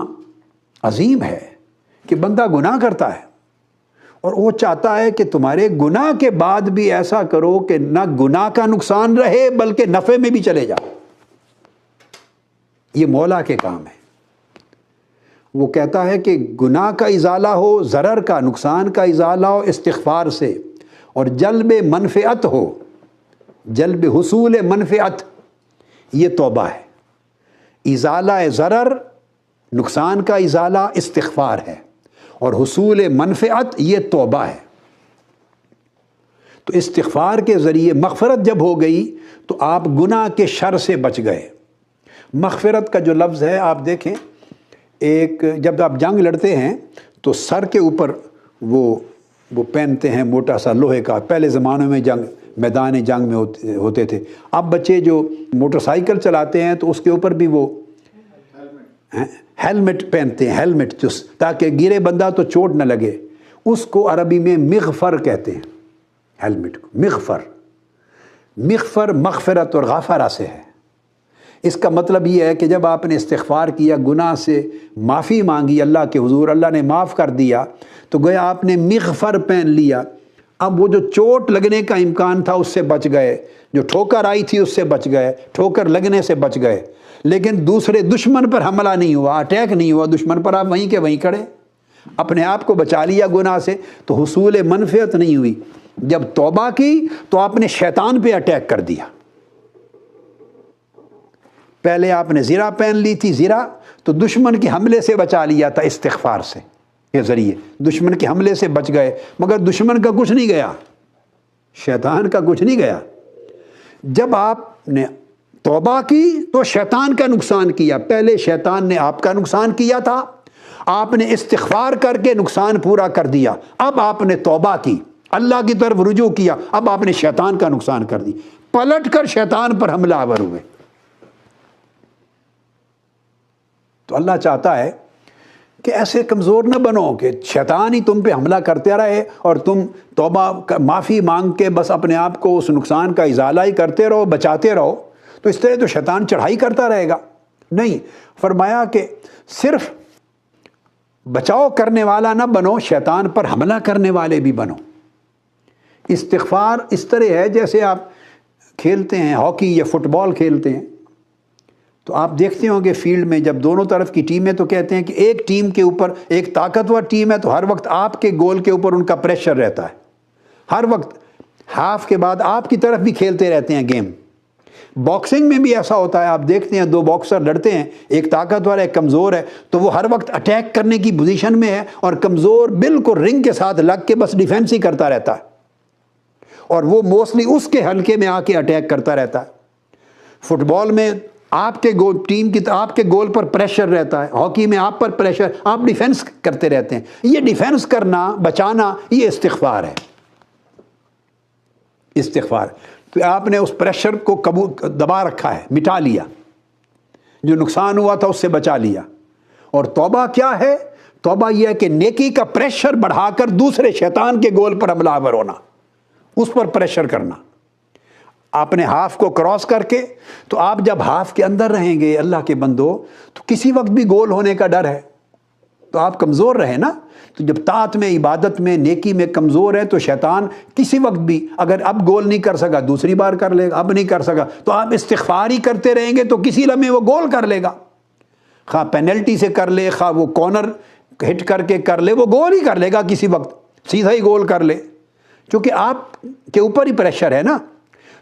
عظیم ہے کہ بندہ گناہ کرتا ہے اور وہ چاہتا ہے کہ تمہارے گناہ کے بعد بھی ایسا کرو کہ نہ گناہ کا نقصان رہے بلکہ نفع میں بھی چلے جاؤ. یہ مولا کے کام ہے. وہ کہتا ہے کہ گناہ کا ازالہ ہو، ضرر کا، نقصان کا ازالہ ہو استغفار سے، اور جلب منفعت ہو، جلب حصول منفعت، یہ توبہ ہے. ازالہ ضرر، نقصان کا ازالہ استغفار ہے. اور حصول منفعت یہ توبہ ہے۔ تو استغفار کے ذریعے مغفرت جب ہو گئی تو آپ گناہ کے شر سے بچ گئے۔ مغفرت کا جو لفظ ہے آپ دیکھیں، ایک جب آپ جنگ لڑتے ہیں تو سر کے اوپر وہ پہنتے ہیں موٹا سا لوہے کا، پہلے زمانوں میں میدان جنگ میں ہوتے تھے۔ اب بچے جو موٹر سائیکل چلاتے ہیں تو اس کے اوپر بھی وہ ہیلمٹ پہنتے ہیں، ہیلمٹ تاکہ گرے بندہ تو چوٹ نہ لگے۔ اس کو عربی میں مغفر کہتے ہیں، ہیلمٹ کو مغفر مغفرت اور غافرہ سے ہے۔ اس کا مطلب یہ ہے کہ جب آپ نے استغفار کیا، گناہ سے معافی مانگی اللہ کے حضور، اللہ نے معاف کر دیا، تو گویا آپ نے مغفر پہن لیا۔ اب وہ جو چوٹ لگنے کا امکان تھا اس سے بچ گئے، جو ٹھوکر آئی تھی اس سے بچ گئے، ٹھوکر لگنے سے بچ گئے، لیکن دوسرے دشمن پر حملہ نہیں ہوا، اٹیک نہیں ہوا دشمن پر، آپ وہیں کے وہیں کھڑے، اپنے آپ کو بچا لیا گناہ سے، تو حصول منفعت نہیں ہوئی۔ جب توبہ کی تو آپ نے شیطان پہ اٹیک کر دیا۔ پہلے آپ نے زرہ پہن لی تھی، زرہ تو دشمن کے حملے سے بچا لیا تھا استغفار سے کے ذریعے، دشمن کے حملے سے بچ گئے، مگر دشمن کا کچھ نہیں گیا، شیطان کا کچھ نہیں گیا۔ جب آپ نے توبہ کی تو شیطان کا نقصان کیا، پہلے شیطان نے آپ کا نقصان کیا تھا، آپ نے استغفار کر کے نقصان پورا کر دیا۔ اب آپ نے توبہ کی، اللہ کی طرف رجوع کیا، اب آپ نے شیطان کا نقصان کر دی، پلٹ کر شیطان پر حملہ آور ہوئے۔ تو اللہ چاہتا ہے کہ ایسے کمزور نہ بنو کہ شیطان ہی تم پہ حملہ کرتے رہے اور تم توبہ معافی مانگ کے بس اپنے آپ کو اس نقصان کا ازالہ ہی کرتے رہو، بچاتے رہو، تو اس طرح تو شیطان چڑھائی کرتا رہے گا۔ نہیں، فرمایا کہ صرف بچاؤ کرنے والا نہ بنو، شیطان پر حملہ کرنے والے بھی بنو۔ استغفار اس طرح ہے جیسے آپ کھیلتے ہیں ہاکی یا فٹ بال کھیلتے ہیں، تو آپ دیکھتے ہوں کہ فیلڈ میں جب دونوں طرف کی ٹیمیں، تو کہتے ہیں کہ ایک ٹیم کے اوپر ایک طاقتور ٹیم ہے تو ہر وقت آپ کے گول کے اوپر ان کا پریشر رہتا ہے، ہر وقت ہاف کے بعد آپ کی طرف بھی کھیلتے رہتے ہیں گیم۔ باکسنگ میں بھی ایسا ہوتا ہے، آپ دیکھتے ہیں دو باکسر لڑتے ہیں، ایک طاقتور ہے ایک کمزور ہے، تو وہ ہر وقت اٹیک کرنے کی پوزیشن میں ہے اور کمزور بالکل رنگ کے ساتھ لگ کے بس ڈیفینس ہی کرتا رہتا ہے، اور وہ موسٹلی اس کے حلقے میں آ کے اٹیک کرتا رہتا ہے۔ فٹ بال میں آپ کے گول ٹیم کی آپ کے گول پر پریشر رہتا ہے، ہاکی میں آپ پر پریشر، آپ ڈیفینس کرتے رہتے ہیں۔ یہ ڈیفینس کرنا، بچانا، یہ استغفار ہے، استغفار۔ تو آپ نے اس پریشر کو دبا رکھا ہے، مٹا لیا، جو نقصان ہوا تھا اس سے بچا لیا۔ اور توبہ کیا ہے؟ توبہ یہ ہے کہ نیکی کا پریشر بڑھا کر دوسرے شیطان کے گول پر حملہ آور ہونا، اس پر پریشر کرنا۔ آپ نے ہاف کو کراس کر کے، تو آپ جب ہاف کے اندر رہیں گے اللہ کے بندو، تو کسی وقت بھی گول ہونے کا ڈر ہے، تو آپ کمزور رہے نا۔ تو جب طاعت میں، عبادت میں، نیکی میں کمزور ہے تو شیطان کسی وقت بھی، اگر اب گول نہیں کر سکا دوسری بار کر لے گا، اب نہیں کر سکا تو آپ استغفار ہی کرتے رہیں گے تو کسی لمحے وہ گول کر لے گا، خواہ پینلٹی سے کر لے، خواہ وہ کارنر ہٹ کر کے کر لے، وہ گول ہی کر لے گا، کسی وقت سیدھا ہی گول کر لے، کیونکہ آپ کے اوپر ہی پریشر ہے نا۔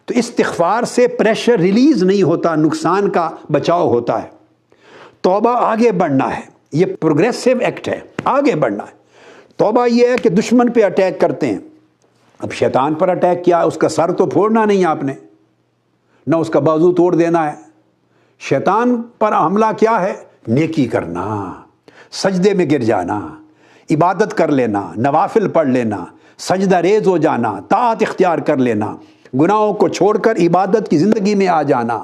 تو استغفار سے پریشر ریلیز نہیں ہوتا، نقصان کا بچاؤ ہوتا ہے۔ توبہ آگے بڑھنا ہے، یہ پروگریسو ایکٹ ہے، آگے بڑھنا ہے۔ توبہ یہ ہے کہ دشمن پہ اٹیک کرتے ہیں، اب شیطان پر اٹیک کیا، اس کا سر تو پھوڑنا نہیں آپ نے، نہ اس کا بازو توڑ دینا ہے۔ شیطان پر حملہ کیا ہے؟ نیکی کرنا، سجدے میں گر جانا، عبادت کر لینا، نوافل پڑھ لینا، سجدہ ریز ہو جانا، طاعت اختیار کر لینا، گناہوں کو چھوڑ کر عبادت کی زندگی میں آ جانا،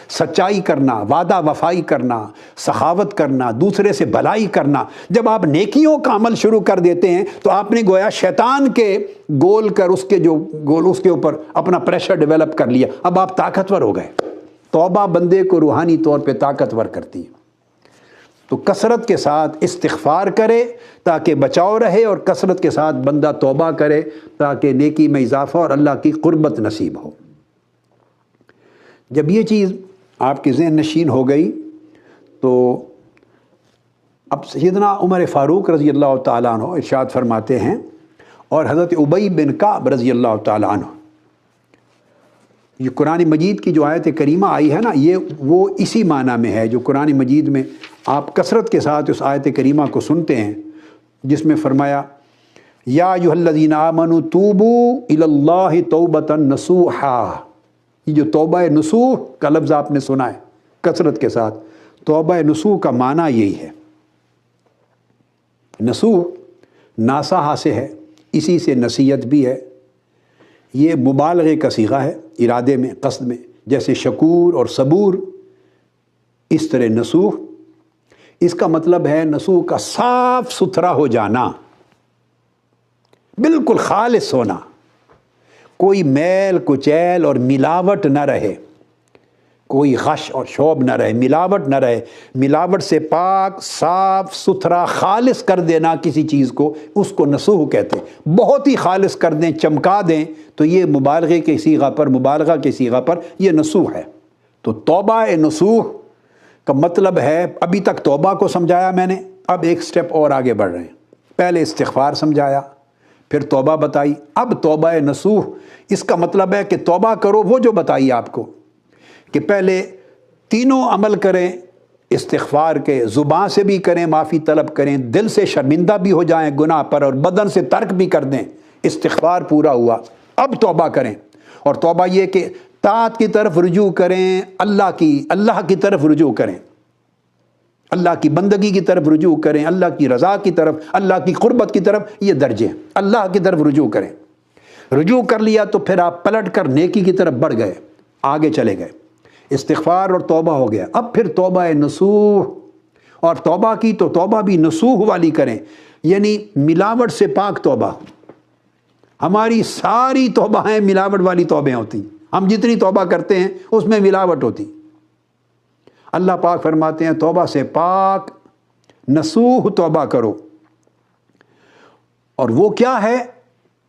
سچائی کرنا، وعدہ وفائی کرنا، سخاوت کرنا، دوسرے سے بھلائی کرنا۔ جب آپ نیکیوں کا عمل شروع کر دیتے ہیں تو آپ نے گویا شیطان کے گول کر اس کے اوپر اپنا پریشر ڈیولپ کر لیا، اب آپ طاقتور ہو گئے۔ توبہ بندے کو روحانی طور پہ طاقتور کرتی ہے۔ تو کثرت کے ساتھ استغفار کرے تاکہ بچاؤ رہے، اور کثرت کے ساتھ بندہ توبہ کرے تاکہ نیکی میں اضافہ اور اللہ کی قربت نصیب ہو۔ جب یہ چیز آپ کی ذہن نشین ہو گئی تو اب سیدنا عمر فاروق رضی اللہ تعالیٰ عنہ ارشاد فرماتے ہیں، اور حضرت ابی بن کعب رضی اللہ تعالیٰ عنہ، یہ قرآن مجید کی جو آیت کریمہ آئی ہے نا، یہ وہ اسی معنی میں ہے جو قرآن مجید میں آپ کثرت کے ساتھ اس آیت کریمہ کو سنتے ہیں جس میں فرمایا یا ایھا الذین آمنوا توبوا الی اللہ توبۃ نصوحا۔ یہ جو توبہ نصوح کا لفظ آپ نے سنا ہے کثرت کے ساتھ، توبہ نصوح کا معنی یہی ہے۔ نصوح ناصحہ سے ہے، اسی سے نصیحت بھی ہے۔ یہ مبالغے کا صیغہ ہے ارادے میں، قصد میں، جیسے شکور اور صبور، اس طرح نصوح۔ اس کا مطلب ہے نصوح کا صاف ستھرا ہو جانا، بالکل خالص ہونا، کوئی میل کچیل اور ملاوٹ نہ رہے، کوئی غش اور شوب نہ رہے، ملاوٹ نہ رہے۔ ملاوٹ سے پاک، صاف ستھرا، خالص کر دینا کسی چیز کو، اس کو نصوح کہتے ہیں۔ بہت ہی خالص کر دیں، چمکا دیں، تو یہ مبالغے کے صیغہ پر، مبالغہ کے صیغہ پر یہ نصوح ہے۔ تو توبہ نصوح کا مطلب ہے، ابھی تک توبہ کو سمجھایا میں نے، اب ایک سٹیپ اور آگے بڑھ رہے ہیں۔ پہلے استغفار سمجھایا، پھر توبہ بتائی، اب توبہ نصوح۔ اس کا مطلب ہے کہ توبہ کرو وہ جو بتائی آپ کو، کہ پہلے تینوں عمل کریں استغفار کے، زبان سے بھی کریں، معافی طلب کریں، دل سے شرمندہ بھی ہو جائیں گناہ پر، اور بدن سے ترک بھی کر دیں۔ استغفار پورا ہوا، اب توبہ کریں، اور توبہ یہ کہ طاعت کی طرف رجوع کریں، اللہ کی طرف رجوع کریں، اللہ کی بندگی کی طرف رجوع کریں، اللہ کی رضا کی طرف، اللہ کی قربت کی طرف، یہ درجے ہیں۔ اللہ کی طرف رجوع کریں، رجوع کر لیا تو پھر آپ پلٹ کر نیکی کی طرف بڑھ گئے، آگے چلے گئے، استغفار اور توبہ ہو گیا۔ اب پھر توبہ نصوح، اور توبہ کی تو توبہ بھی نصوح والی کریں، یعنی ملاوٹ سے پاک توبہ۔ ہماری ساری توبہیں ملاوٹ والی توبیں ہوتی، ہم جتنی توبہ کرتے ہیں اس میں ملاوٹ ہوتی۔ اللہ پاک فرماتے ہیں توبہ سے پاک نصوح توبہ کرو، اور وہ کیا ہے،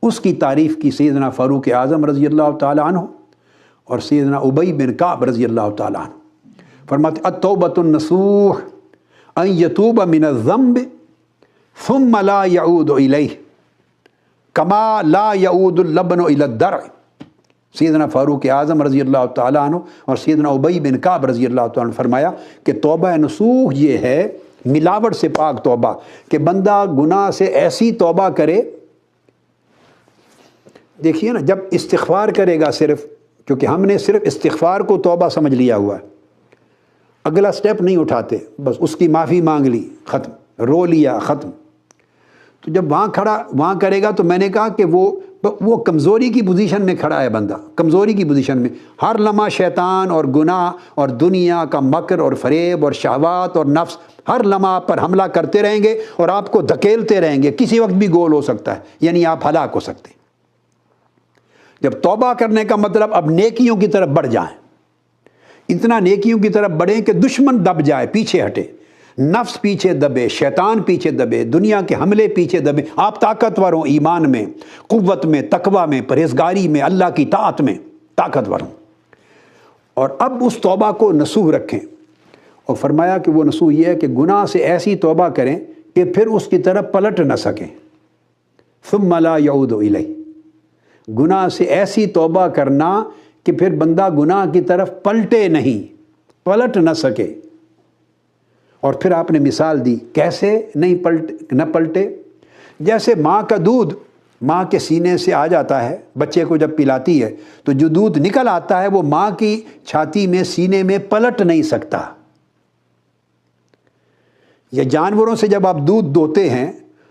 اس کی تعریف کی سیدنا فاروق اعظم رضی اللہ تعالی عنہ اور سیدنا ابی بن کعب رضی اللہ تعالی عنہ فرماتے التوبۃ النصوح ان یتوب من الذنب ثم لا يعود الیہ کما لا يعود اللبن الی الدرع۔ سیدنا فاروق اعظم رضی اللہ تعالیٰ عنہ اور سیدنا ابی بن کعب رضی اللہ تعالیٰ عنہ فرمایا کہ توبہ نصوح یہ ہے ملاوٹ سے پاک توبہ، کہ بندہ گناہ سے ایسی توبہ کرے۔ دیکھیے نا، جب استغفار کرے گا صرف، کیونکہ ہم نے صرف استغفار کو توبہ سمجھ لیا ہوا ہے، اگلا سٹیپ نہیں اٹھاتے، بس اس کی معافی مانگ لی، ختم، رو لیا، ختم۔ تو جب وہاں کرے گا تو میں نے کہا کہ وہ کمزوری کی پوزیشن میں کھڑا ہے بندہ، کمزوری کی پوزیشن میں، ہر لمحہ شیطان اور گناہ اور دنیا کا مکر اور فریب اور شہوات اور نفس ہر لمحہ پر حملہ کرتے رہیں گے اور آپ کو دھکیلتے رہیں گے، کسی وقت بھی گول ہو سکتا ہے، یعنی آپ ہلاک ہو سکتے ہیں۔ جب توبہ کرنے کا مطلب اب نیکیوں کی طرف بڑھ جائیں، اتنا نیکیوں کی طرف بڑھیں کہ دشمن دب جائے، پیچھے ہٹے، نفس پیچھے دبے، شیطان پیچھے دبے، دنیا کے حملے پیچھے دبے، آپ طاقتور ہوں، ایمان میں، قوت میں، تقوی میں، پرہیزگاری میں، اللہ کی طاعت میں طاقتور ہوں۔ اور اب اس توبہ کو نصوح رکھیں، اور فرمایا کہ وہ نصوح یہ ہے کہ گناہ سے ایسی توبہ کریں کہ پھر اس کی طرف پلٹ نہ سکیں، ثم لا يعود الیہ، گناہ سے ایسی توبہ کرنا کہ پھر بندہ گناہ کی طرف پلٹے نہیں، پلٹ نہ سکے۔ اور پھر آپ نے مثال دی کیسے نہ پلٹے، جیسے ماں کا دودھ ماں کے سینے سے آ جاتا ہے، بچے کو جب پلاتی ہے تو جو دودھ نکل آتا ہے وہ ماں کی چھاتی میں، سینے میں پلٹ نہیں سکتا۔ یا جانوروں سے جب آپ دودھ دوتے ہیں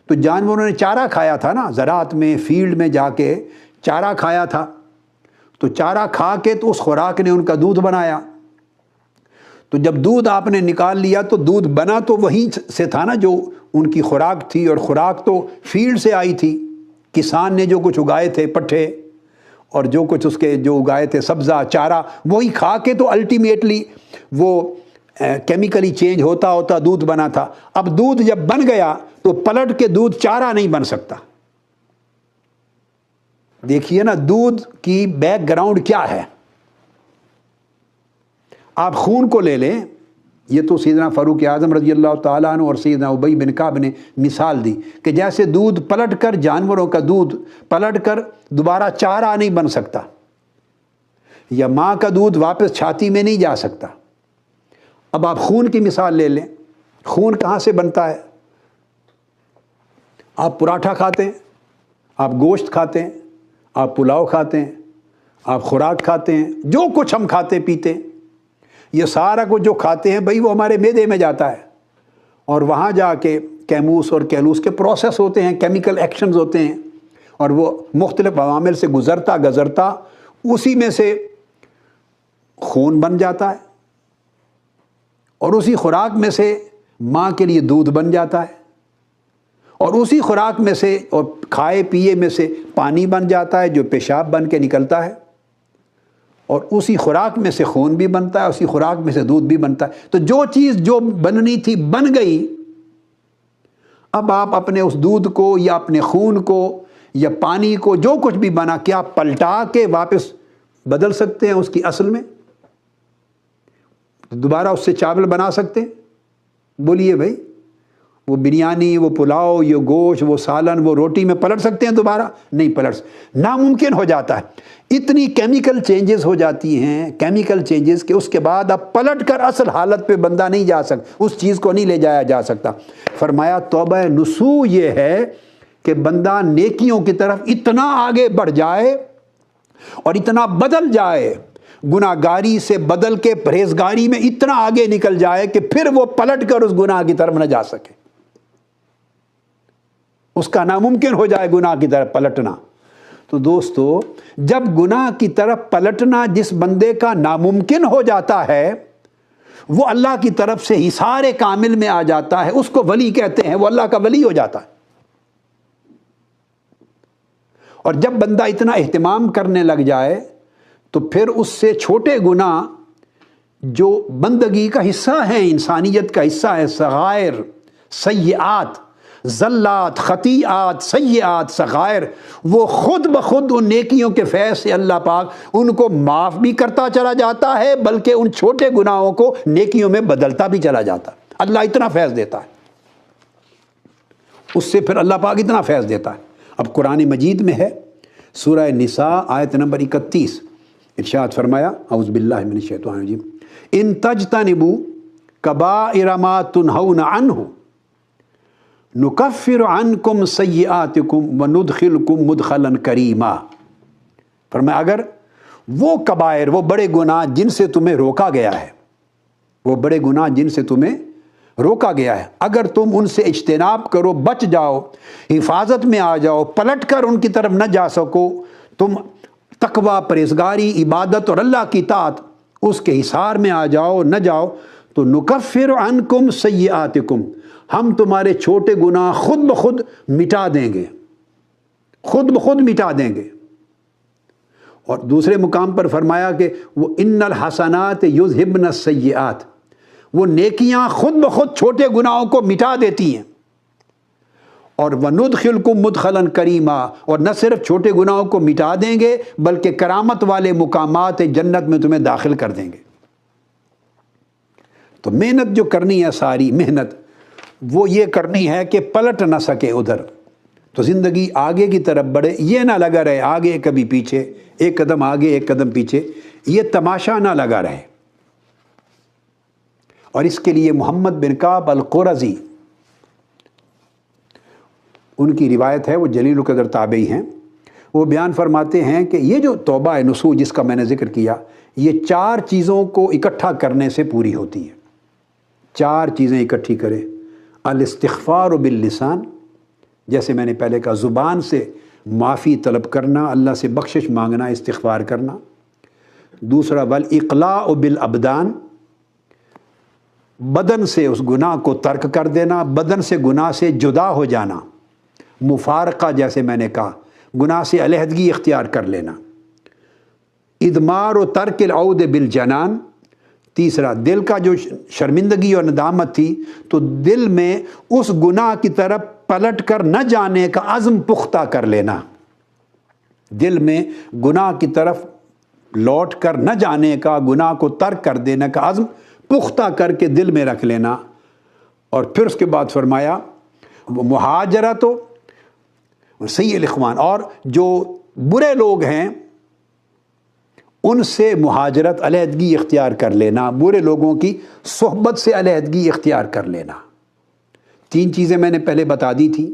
تو جانوروں نے چارہ کھایا تھا نا، زراعت میں، فیلڈ میں جا کے چارہ کھایا تھا، تو چارہ کھا کے تو اس خوراک نے ان کا دودھ بنایا۔ تو جب دودھ آپ نے نکال لیا تو دودھ بنا تو وہیں سے تھا نا جو ان کی خوراک تھی، اور خوراک تو فیلڈ سے آئی تھی، کسان نے جو کچھ اگائے تھے پٹھے اور جو کچھ اس کے جو اگائے تھے سبزہ چارہ، وہی کھا کے تو الٹیمیٹلی وہ کیمیکلی چینج ہوتا دودھ بنا تھا۔ اب دودھ جب بن گیا تو پلٹ کے دودھ چارہ نہیں بن سکتا۔ دیکھیے نا دودھ کی بیک گراؤنڈ کیا ہے۔ آپ خون کو لے لیں، یہ تو سیدنا فاروق اعظم رضی اللہ تعالیٰ عنہ اور سیدنا ابی بن کعب نے مثال دی کہ جیسے دودھ پلٹ کر، جانوروں کا دودھ پلٹ کر دوبارہ چارہ نہیں بن سکتا، یا ماں کا دودھ واپس چھاتی میں نہیں جا سکتا۔ اب آپ خون کی مثال لے لیں، خون کہاں سے بنتا ہے؟ آپ پراٹھا کھاتے ہیں، آپ گوشت کھاتے ہیں، آپ پلاؤ کھاتے ہیں، آپ خوراک کھاتے ہیں، جو کچھ ہم کھاتے پیتے ہیں، یہ سارا کچھ جو کھاتے ہیں بھائی وہ ہمارے معدے میں جاتا ہے، اور وہاں جا کے کیموس اور کیلوس کے پروسیس ہوتے ہیں، کیمیکل ایکشنز ہوتے ہیں، اور وہ مختلف عوامل سے گزرتا اسی میں سے خون بن جاتا ہے، اور اسی خوراک میں سے ماں کے لیے دودھ بن جاتا ہے، اور اسی خوراک میں سے اور کھائے پیے میں سے پانی بن جاتا ہے جو پیشاب بن کے نکلتا ہے، اور اسی خوراک میں سے خون بھی بنتا ہے، اسی خوراک میں سے دودھ بھی بنتا ہے۔ تو جو چیز جو بننی تھی بن گئی، اب آپ اپنے اس دودھ کو یا اپنے خون کو یا پانی کو جو کچھ بھی بنا، کیا پلٹا کے واپس بدل سکتے ہیں اس کی اصل میں؟ دوبارہ اس سے چاول بنا سکتے ہیں؟ بولیے بھائی، وہ بریانی، وہ پلاؤ، یہ گوشت، وہ سالن، وہ روٹی میں پلٹ سکتے ہیں دوبارہ؟ نہیں پلٹ، ناممکن ہو جاتا ہے۔ اتنی کیمیکل چینجز ہو جاتی ہیں، کیمیکل چینجز کہ اس کے بعد اب پلٹ کر اصل حالت پہ بندہ نہیں جا سکتا، اس چیز کو نہیں لے جایا جا سکتا۔ فرمایا توبہ نصوح یہ ہے کہ بندہ نیکیوں کی طرف اتنا آگے بڑھ جائے اور اتنا بدل جائے، گناہ گاری سے بدل کے پرہیزگاری میں اتنا آگے نکل جائے کہ پھر وہ پلٹ کر اس گناہ کی طرف نہ جا سکے، اس کا ناممکن ہو جائے گناہ کی طرف پلٹنا۔ تو دوستو، جب گناہ کی طرف پلٹنا جس بندے کا ناممکن ہو جاتا ہے، وہ اللہ کی طرف سے حصار کامل میں آ جاتا ہے، اس کو ولی کہتے ہیں، وہ اللہ کا ولی ہو جاتا ہے۔ اور جب بندہ اتنا اہتمام کرنے لگ جائے تو پھر اس سے چھوٹے گناہ جو بندگی کا حصہ ہیں، انسانیت کا حصہ ہے، صغائر، سیئات، زلات، خطیئات، سیئات، صغائر، وہ خود بخود ان نیکیوں کے فیض سے اللہ پاک ان کو معاف بھی کرتا چلا جاتا ہے، بلکہ ان چھوٹے گناہوں کو نیکیوں میں بدلتا بھی چلا جاتا ہے۔ اللہ اتنا فیض دیتا ہے، اس سے پھر اللہ پاک اتنا فیض دیتا ہے۔ اب قرآن مجید میں ہے، سورہ نساء آیت نمبر 31، ارشاد فرمایا، اعوذ باللہ من الشیطان الرجیم، ان تجتنبوا کبائر ما تنہون عنہ نکفر عنکم سیئاتکم وندخلکم مدخلا کریما۔ فرمایا اگر وہ کبائر، وہ بڑے گناہ جن سے تمہیں روکا گیا ہے، وہ بڑے گناہ جن سے تمہیں روکا گیا ہے، اگر تم ان سے اجتناب کرو، بچ جاؤ، حفاظت میں آ جاؤ، پلٹ کر ان کی طرف نہ جا سکو، تم تقوی، پرہیزگاری، عبادت اور اللہ کی اطاعت اس کے حصار میں آ جاؤ، نہ جاؤ، تو نکفر عنکم سیئاتکم، ہم تمہارے چھوٹے گناہ خود بخود مٹا دیں گے، خود بخود مٹا دیں گے۔ اور دوسرے مقام پر فرمایا کہ وہ ان الحسنات یذہبن السیئات، وہ نیکیاں خود بخود چھوٹے گناہوں کو مٹا دیتی ہیں۔ اور وندخلکم مدخلا کریما، اور نہ صرف چھوٹے گناہوں کو مٹا دیں گے بلکہ کرامت والے مقامات جنت میں تمہیں داخل کر دیں گے۔ تو محنت جو کرنی ہے، ساری محنت وہ یہ کرنی ہے کہ پلٹ نہ سکے ادھر، تو زندگی آگے کی طرف بڑھے، یہ نہ لگا رہے آگے کبھی پیچھے، ایک قدم آگے ایک قدم پیچھے، یہ تماشا نہ لگا رہے۔ اور اس کے لیے محمد بن کعب القرظی، ان کی روایت ہے، وہ جلیل القدر تابعی ہیں، وہ بیان فرماتے ہیں کہ یہ جو توبہ نصوح جس کا میں نے ذکر کیا، یہ 4 چیزوں کو اکٹھا کرنے سے پوری ہوتی ہے۔ 4 چیزیں اکٹھی کرے، الاستغفار باللسان، جیسے میں نے پہلے کہا، زبان سے معافی طلب کرنا، اللہ سے بخشش مانگنا، استغفار کرنا۔ دوسرا والاقلاع بالابدان، بدن سے اس گناہ کو ترک کر دینا، بدن سے گناہ سے جدا ہو جانا، مفارقہ، جیسے میں نے کہا، گناہ سے علیحدگی اختیار کر لینا۔ ادمار و ترک العود بالجنان، تیسرا دل کا جو شرمندگی اور ندامت تھی تو دل میں اس گناہ کی طرف پلٹ کر نہ جانے کا عزم پختہ کر لینا، دل میں گناہ کی طرف لوٹ کر نہ جانے کا، گناہ کو ترک کر دینے کا عزم پختہ کر کے دل میں رکھ لینا۔ اور پھر اس کے بعد فرمایا مہاجرت و سیء الاخوان، اور جو برے لوگ ہیں ان سے مہاجرت، علیحدگی اختیار کر لینا، برے لوگوں کی صحبت سے علیحدگی اختیار کر لینا۔ 3 چیزیں میں نے پہلے بتا دی تھی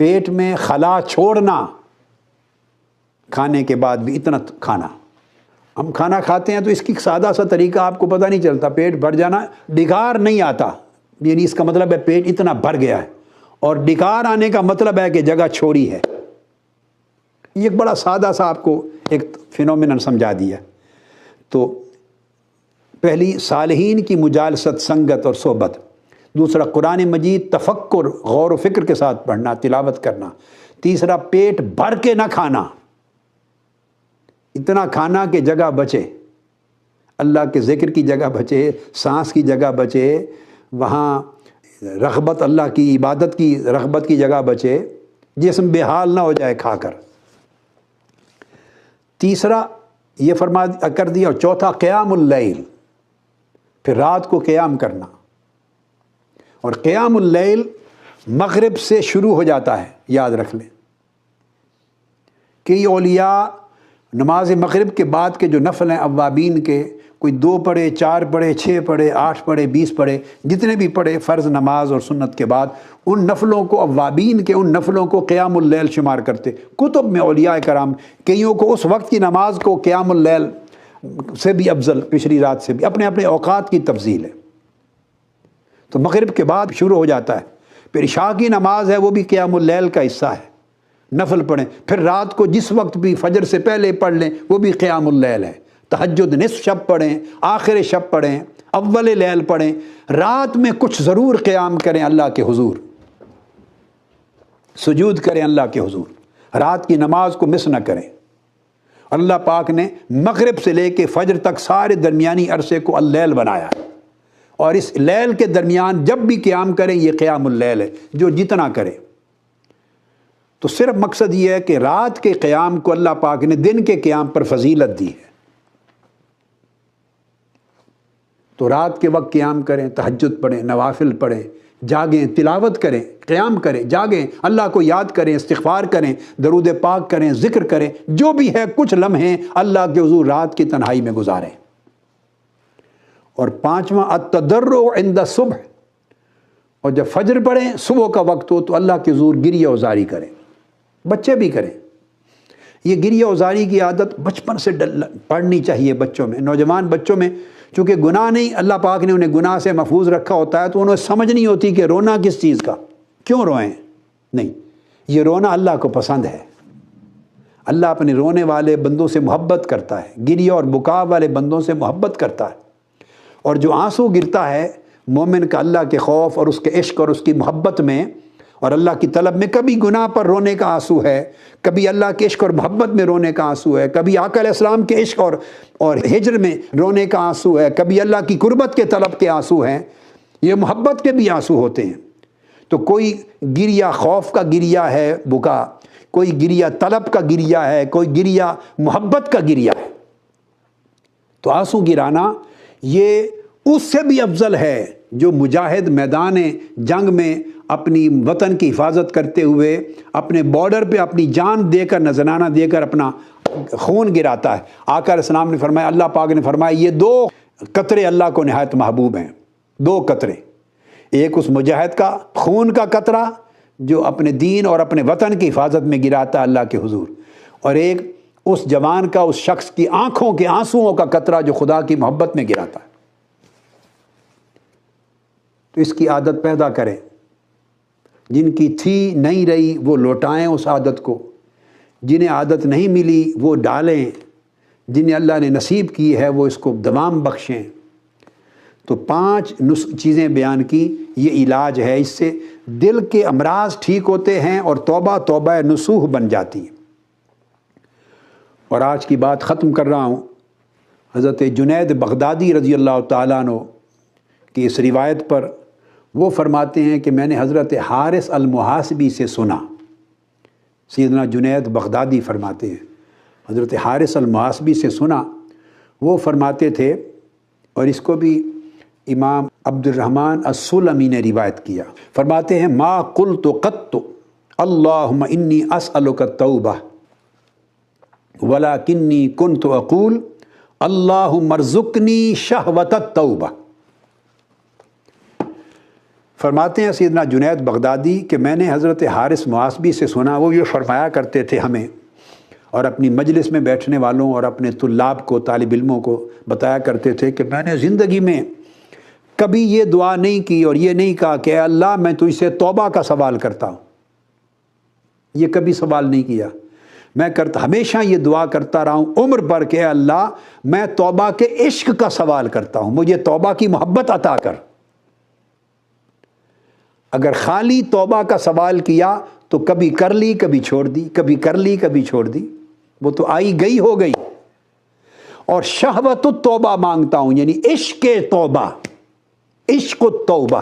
پیٹ میں خلا چھوڑنا، کھانے کے بعد بھی اتنا کھانا۔ ہم کھانا کھاتے ہیں تو اس کی سادہ سا طریقہ آپ کو پتہ نہیں چلتا، پیٹ بھر جانا، ڈگار نہیں آتا، یعنی اس کا مطلب ہے پیٹ اتنا بھر گیا ہے، اور ڈگار آنے کا مطلب ہے کہ جگہ چھوڑی ہے۔ یہ ایک بڑا سادہ سا آپ کو ایک فینومینن سمجھا دیا۔ تو پہلی صالحین کی مجالست، سنگت اور صحبت، دوسرا قرآن مجید تفکر، غور و فکر کے ساتھ پڑھنا، تلاوت کرنا، تیسرا پیٹ بھر کے نہ کھانا، اتنا کھانا کہ جگہ بچے، اللہ کے ذکر کی جگہ بچے، سانس کی جگہ بچے، وہاں رغبت، اللہ کی عبادت کی رغبت کی جگہ بچے، جسم بے حال نہ ہو جائے کھا کر۔ تیسرا یہ فرما کر دیا، اور چوتھا قیام اللیل، پھر رات کو قیام کرنا، اور قیام اللیل مغرب سے شروع ہو جاتا ہے، یاد رکھ لیں کہ یہ اولیاء نماز مغرب کے بعد کے جو نفل ہیں اوابین کے، کوئی 2 پڑھے، 4 پڑھے، 6 پڑھے، 8 پڑھے، 20 پڑھے، جتنے بھی پڑھے فرض نماز اور سنت کے بعد، ان نفلوں کو، اوابین کے ان نفلوں کو قیام اللیل شمار کرتے۔ کتب میں اولیاء کرام کئیوں کو اس وقت کی نماز کو قیام اللیل سے بھی افضل، پچھلی رات سے بھی، اپنے اپنے اوقات کی تفضیل ہے۔ تو مغرب کے بعد شروع ہو جاتا ہے، پھر عشاء کی نماز ہے، وہ بھی قیام اللیل کا حصہ ہے، نفل پڑھیں، پھر رات کو جس وقت بھی فجر سے پہلے پڑھ لیں، وہ بھی قیام اللیل ہے۔ تہجد نصف شب پڑھیں، آخر شب پڑھیں، اول لیل پڑھیں، رات میں کچھ ضرور قیام کریں اللہ کے حضور، سجود کریں اللہ کے حضور، رات کی نماز کو مس نہ کریں۔ اللہ پاک نے مغرب سے لے کے فجر تک سارے درمیانی عرصے کو اللیل بنایا ہے، اور اس لیل کے درمیان جب بھی قیام کریں یہ قیام اللیل ہے، جو جتنا کریں۔ تو صرف مقصد یہ ہے کہ رات کے قیام کو اللہ پاک نے دن کے قیام پر فضیلت دی ہے، تو رات کے وقت قیام کریں، تہجد پڑھیں، نوافل پڑھیں، جاگیں، تلاوت کریں، قیام کریں، جاگیں، اللہ کو یاد کریں، استغفار کریں، درود پاک کریں، ذکر کریں، جو بھی ہے کچھ لمحے اللہ کے حضور رات کی تنہائی میں گزاریں۔ اور پانچواں التضرع عند الصبح، اور جب فجر پڑھیں، صبح کا وقت ہو تو اللہ کے حضور گریہ وزاری کریں، بچے بھی کریں۔ یہ گریہ وزاری کی عادت بچپن سے پڑھنی چاہیے بچوں میں، نوجوان بچوں میں، چونکہ گناہ نہیں، اللہ پاک نے انہیں گناہ سے محفوظ رکھا ہوتا ہے، تو انہیں سمجھ نہیں ہوتی کہ رونا کس چیز کا، کیوں روئیں، نہیں، یہ رونا اللہ کو پسند ہے، اللہ اپنے رونے والے بندوں سے محبت کرتا ہے، گریہ اور بکا والے بندوں سے محبت کرتا ہے، اور جو آنسو گرتا ہے مومن کا اللہ کے خوف اور اس کے عشق اور اس کی محبت میں اور اللہ کی طلب میں، کبھی گناہ پر رونے کا آنسو ہے، کبھی اللہ کے عشق اور محبت میں رونے کا آنسو ہے، کبھی آقا علیہ السلام کے عشق اور ہجر میں رونے کا آنسو ہے، کبھی اللہ کی قربت کے طلب کے آنسو ہیں، یہ محبت کے بھی آنسو ہوتے ہیں۔ تو کوئی گریہ خوف کا گریہ ہے بکا، کوئی گریہ طلب کا گریہ ہے، کوئی گریہ محبت کا گریہ ہے۔ تو آنسو گرانا یہ اس سے بھی افضل ہے جو مجاہد میدان جنگ میں اپنی وطن کی حفاظت کرتے ہوئے اپنے بارڈر پہ اپنی جان دے کر، نذرانہ دے کر اپنا خون گراتا ہے۔ آقا علیہ السلام نے فرمایا، اللہ پاک نے فرمایا، یہ 2 قطرے اللہ کو نہایت محبوب ہیں، 2 قطرے، ایک اس مجاہد کا خون کا قطرہ جو اپنے دین اور اپنے وطن کی حفاظت میں گراتا ہے اللہ کے حضور، اور ایک اس جوان کا، اس شخص کی آنکھوں کے آنسوؤں کا قطرہ جو خدا کی محبت میں گراتا ہے۔ تو اس کی عادت پیدا کریں، جن کی تھی نہیں رہی وہ لوٹائیں اس عادت کو، جنہیں عادت نہیں ملی وہ ڈالیں، جنہیں اللہ نے نصیب کی ہے وہ اس کو دوام بخشیں۔ تو 5 چیزیں بیان کی، یہ علاج ہے، اس سے دل کے امراض ٹھیک ہوتے ہیں اور توبہ توبہ نصوح بن جاتی ہے۔ اور آج کی بات ختم کر رہا ہوں، حضرت جنید بغدادی رضی اللہ تعالیٰ عنہ کی اس روایت پر وہ فرماتے ہیں کہ میں نے حضرت حارث المحاسبی سے سنا، سیدنا جنید بغدادی فرماتے ہیں حضرت حارث المحاسبی سے سنا، وہ فرماتے تھے، اور اس کو بھی امام عبد الرحمن السلمی نے روایت کیا، فرماتے ہیں ما قلت قط اللہم انی اسألک التوبہ ولکنی کنت اقول اللہم ارزقنی شہوت التوبہ۔ فرماتے ہیں سیدنا جنید بغدادی کہ میں نے حضرت حارث محاسبی سے سنا، وہ یہ فرمایا کرتے تھے ہمیں اور اپنی مجلس میں بیٹھنے والوں اور اپنے طلاب کو، طالب علموں کو بتایا کرتے تھے کہ میں نے زندگی میں کبھی یہ دعا نہیں کی اور یہ نہیں کہا کہ اے اللہ میں تجھ سے توبہ کا سوال کرتا ہوں، یہ کبھی سوال نہیں کیا۔ میں ہمیشہ یہ دعا کرتا رہا ہوں عمر بھر کہ اے اللہ میں توبہ کے عشق کا سوال کرتا ہوں، مجھے توبہ کی محبت عطا کر۔ اگر خالی توبہ کا سوال کیا تو کبھی کر لی کبھی چھوڑ دی، کبھی کر لی کبھی چھوڑ دی، وہ تو آئی گئی ہو گئی۔ اور شہوت التوبہ مانگتا ہوں، یعنی عشق توبہ، عشق التوبہ،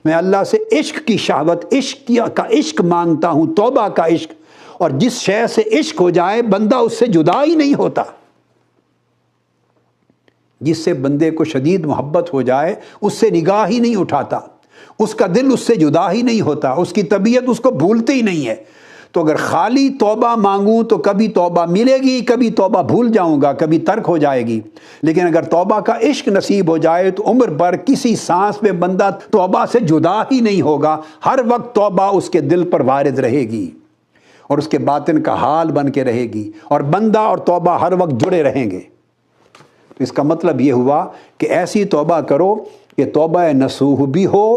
میں اللہ سے عشق کی شہوت، عشق کا عشق مانگتا ہوں، توبہ کا عشق۔ اور جس شے سے عشق ہو جائے بندہ اس سے جدا ہی نہیں ہوتا، جس سے بندے کو شدید محبت ہو جائے اس سے نگاہ ہی نہیں اٹھاتا، اس کا دل اس سے جدا ہی نہیں ہوتا، اس کی طبیعت اس کو بھولتی ہی نہیں ہے۔ تو اگر خالی توبہ مانگوں تو کبھی توبہ ملے گی، کبھی توبہ بھول جاؤں گا، کبھی ترک ہو جائے گی۔ لیکن اگر توبہ کا عشق نصیب ہو جائے تو عمر بھر کسی سانس میں بندہ توبہ سے جدا ہی نہیں ہوگا، ہر وقت توبہ اس کے دل پر وارد رہے گی اور اس کے باطن کا حال بن کے رہے گی، اور بندہ اور توبہ ہر وقت جڑے رہیں گے۔ تو اس کا مطلب یہ ہوا کہ ایسی توبہ کرو کہ توبہ نصوح بھی ہو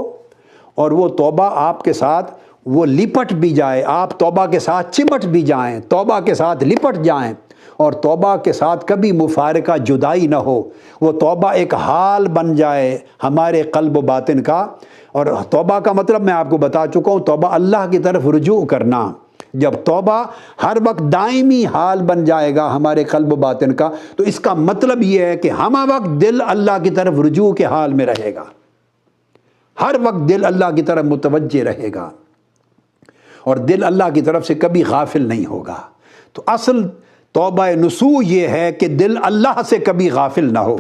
اور وہ توبہ آپ کے ساتھ وہ لپٹ بھی جائے، آپ توبہ کے ساتھ چمٹ بھی جائیں، توبہ کے ساتھ لپٹ جائیں، اور توبہ کے ساتھ کبھی مفارقہ جدائی نہ ہو۔ وہ توبہ ایک حال بن جائے ہمارے قلب و باطن کا۔ اور توبہ کا مطلب میں آپ کو بتا چکا ہوں، توبہ اللہ کی طرف رجوع کرنا۔ جب توبہ ہر وقت دائمی حال بن جائے گا ہمارے قلب و باطن کا، تو اس کا مطلب یہ ہے کہ ہمہ وقت دل اللہ کی طرف رجوع کے حال میں رہے گا، ہر وقت دل اللہ کی طرف متوجہ رہے گا، اور دل اللہ کی طرف سے کبھی غافل نہیں ہوگا۔ تو اصل توبہ نصوح یہ ہے کہ دل اللہ سے کبھی غافل نہ ہو،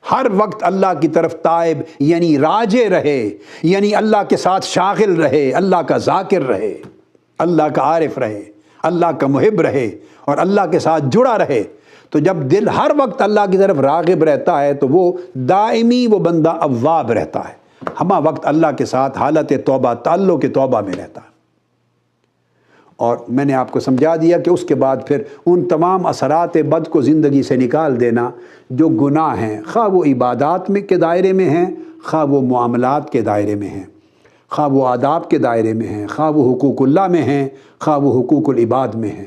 ہر وقت اللہ کی طرف تائب یعنی راجع رہے، یعنی اللہ کے ساتھ شاغل رہے، اللہ کا ذاکر رہے، اللہ کا عارف رہے، اللہ کا محب رہے، اور اللہ کے ساتھ جڑا رہے۔ تو جب دل ہر وقت اللہ کی طرف راغب رہتا ہے تو وہ دائمی وہ بندہ اواب رہتا ہے، ہمہ وقت اللہ کے ساتھ حالت توبہ، تعلق توبہ میں رہتا ہے۔ اور میں نے آپ کو سمجھا دیا کہ اس کے بعد پھر ان تمام اثرات بد کو زندگی سے نکال دینا جو گناہ ہیں، خواہ وہ عبادات میں کے دائرے میں ہیں، خواہ وہ معاملات کے دائرے میں ہیں، خواہ وہ آداب کے دائرے میں ہیں، خواہ وہ حقوق اللہ میں ہیں، خواہ وہ حقوق العباد میں ہیں،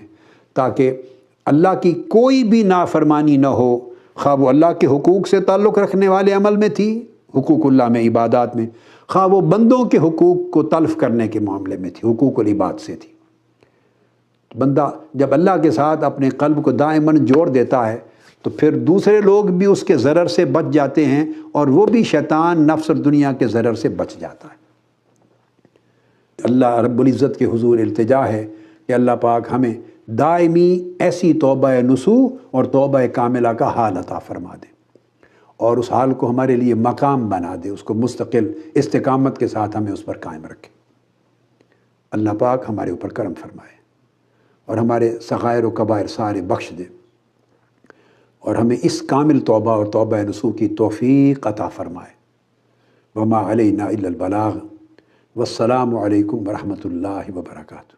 تاکہ اللہ کی کوئی بھی نافرمانی نہ ہو، خواہ وہ اللہ کے حقوق سے تعلق رکھنے والے عمل میں تھی، حقوق اللہ میں، عبادات میں، خواہ وہ بندوں کے حقوق کو تلف کرنے کے معاملے میں تھی، حقوق العباد سے تھی۔ بندہ جب اللہ کے ساتھ اپنے قلب کو دائماً جوڑ دیتا ہے تو پھر دوسرے لوگ بھی اس کے ضرر سے بچ جاتے ہیں، اور وہ بھی شیطان، نفس اور دنیا کے ضرر سے بچ جاتا ہے۔ اللہ رب العزت کے حضور التجا ہے کہ اللہ پاک ہمیں دائمی ایسی توبہ نصوح اور توبہ کاملہ کا حال عطا فرما دے، اور اس حال کو ہمارے لیے مقام بنا دے، اس کو مستقل استقامت کے ساتھ ہمیں اس پر قائم رکھے۔ اللہ پاک ہمارے اوپر کرم فرمائے اور ہمارے صغائر و کبائر سارے بخش دے، اور ہمیں اس کامل توبہ اور توبہ نصوح کی توفیق عطا فرمائے۔ وما علینا الا البلاغ، والسلام علیکم ورحمۃ اللہ وبرکاتہ۔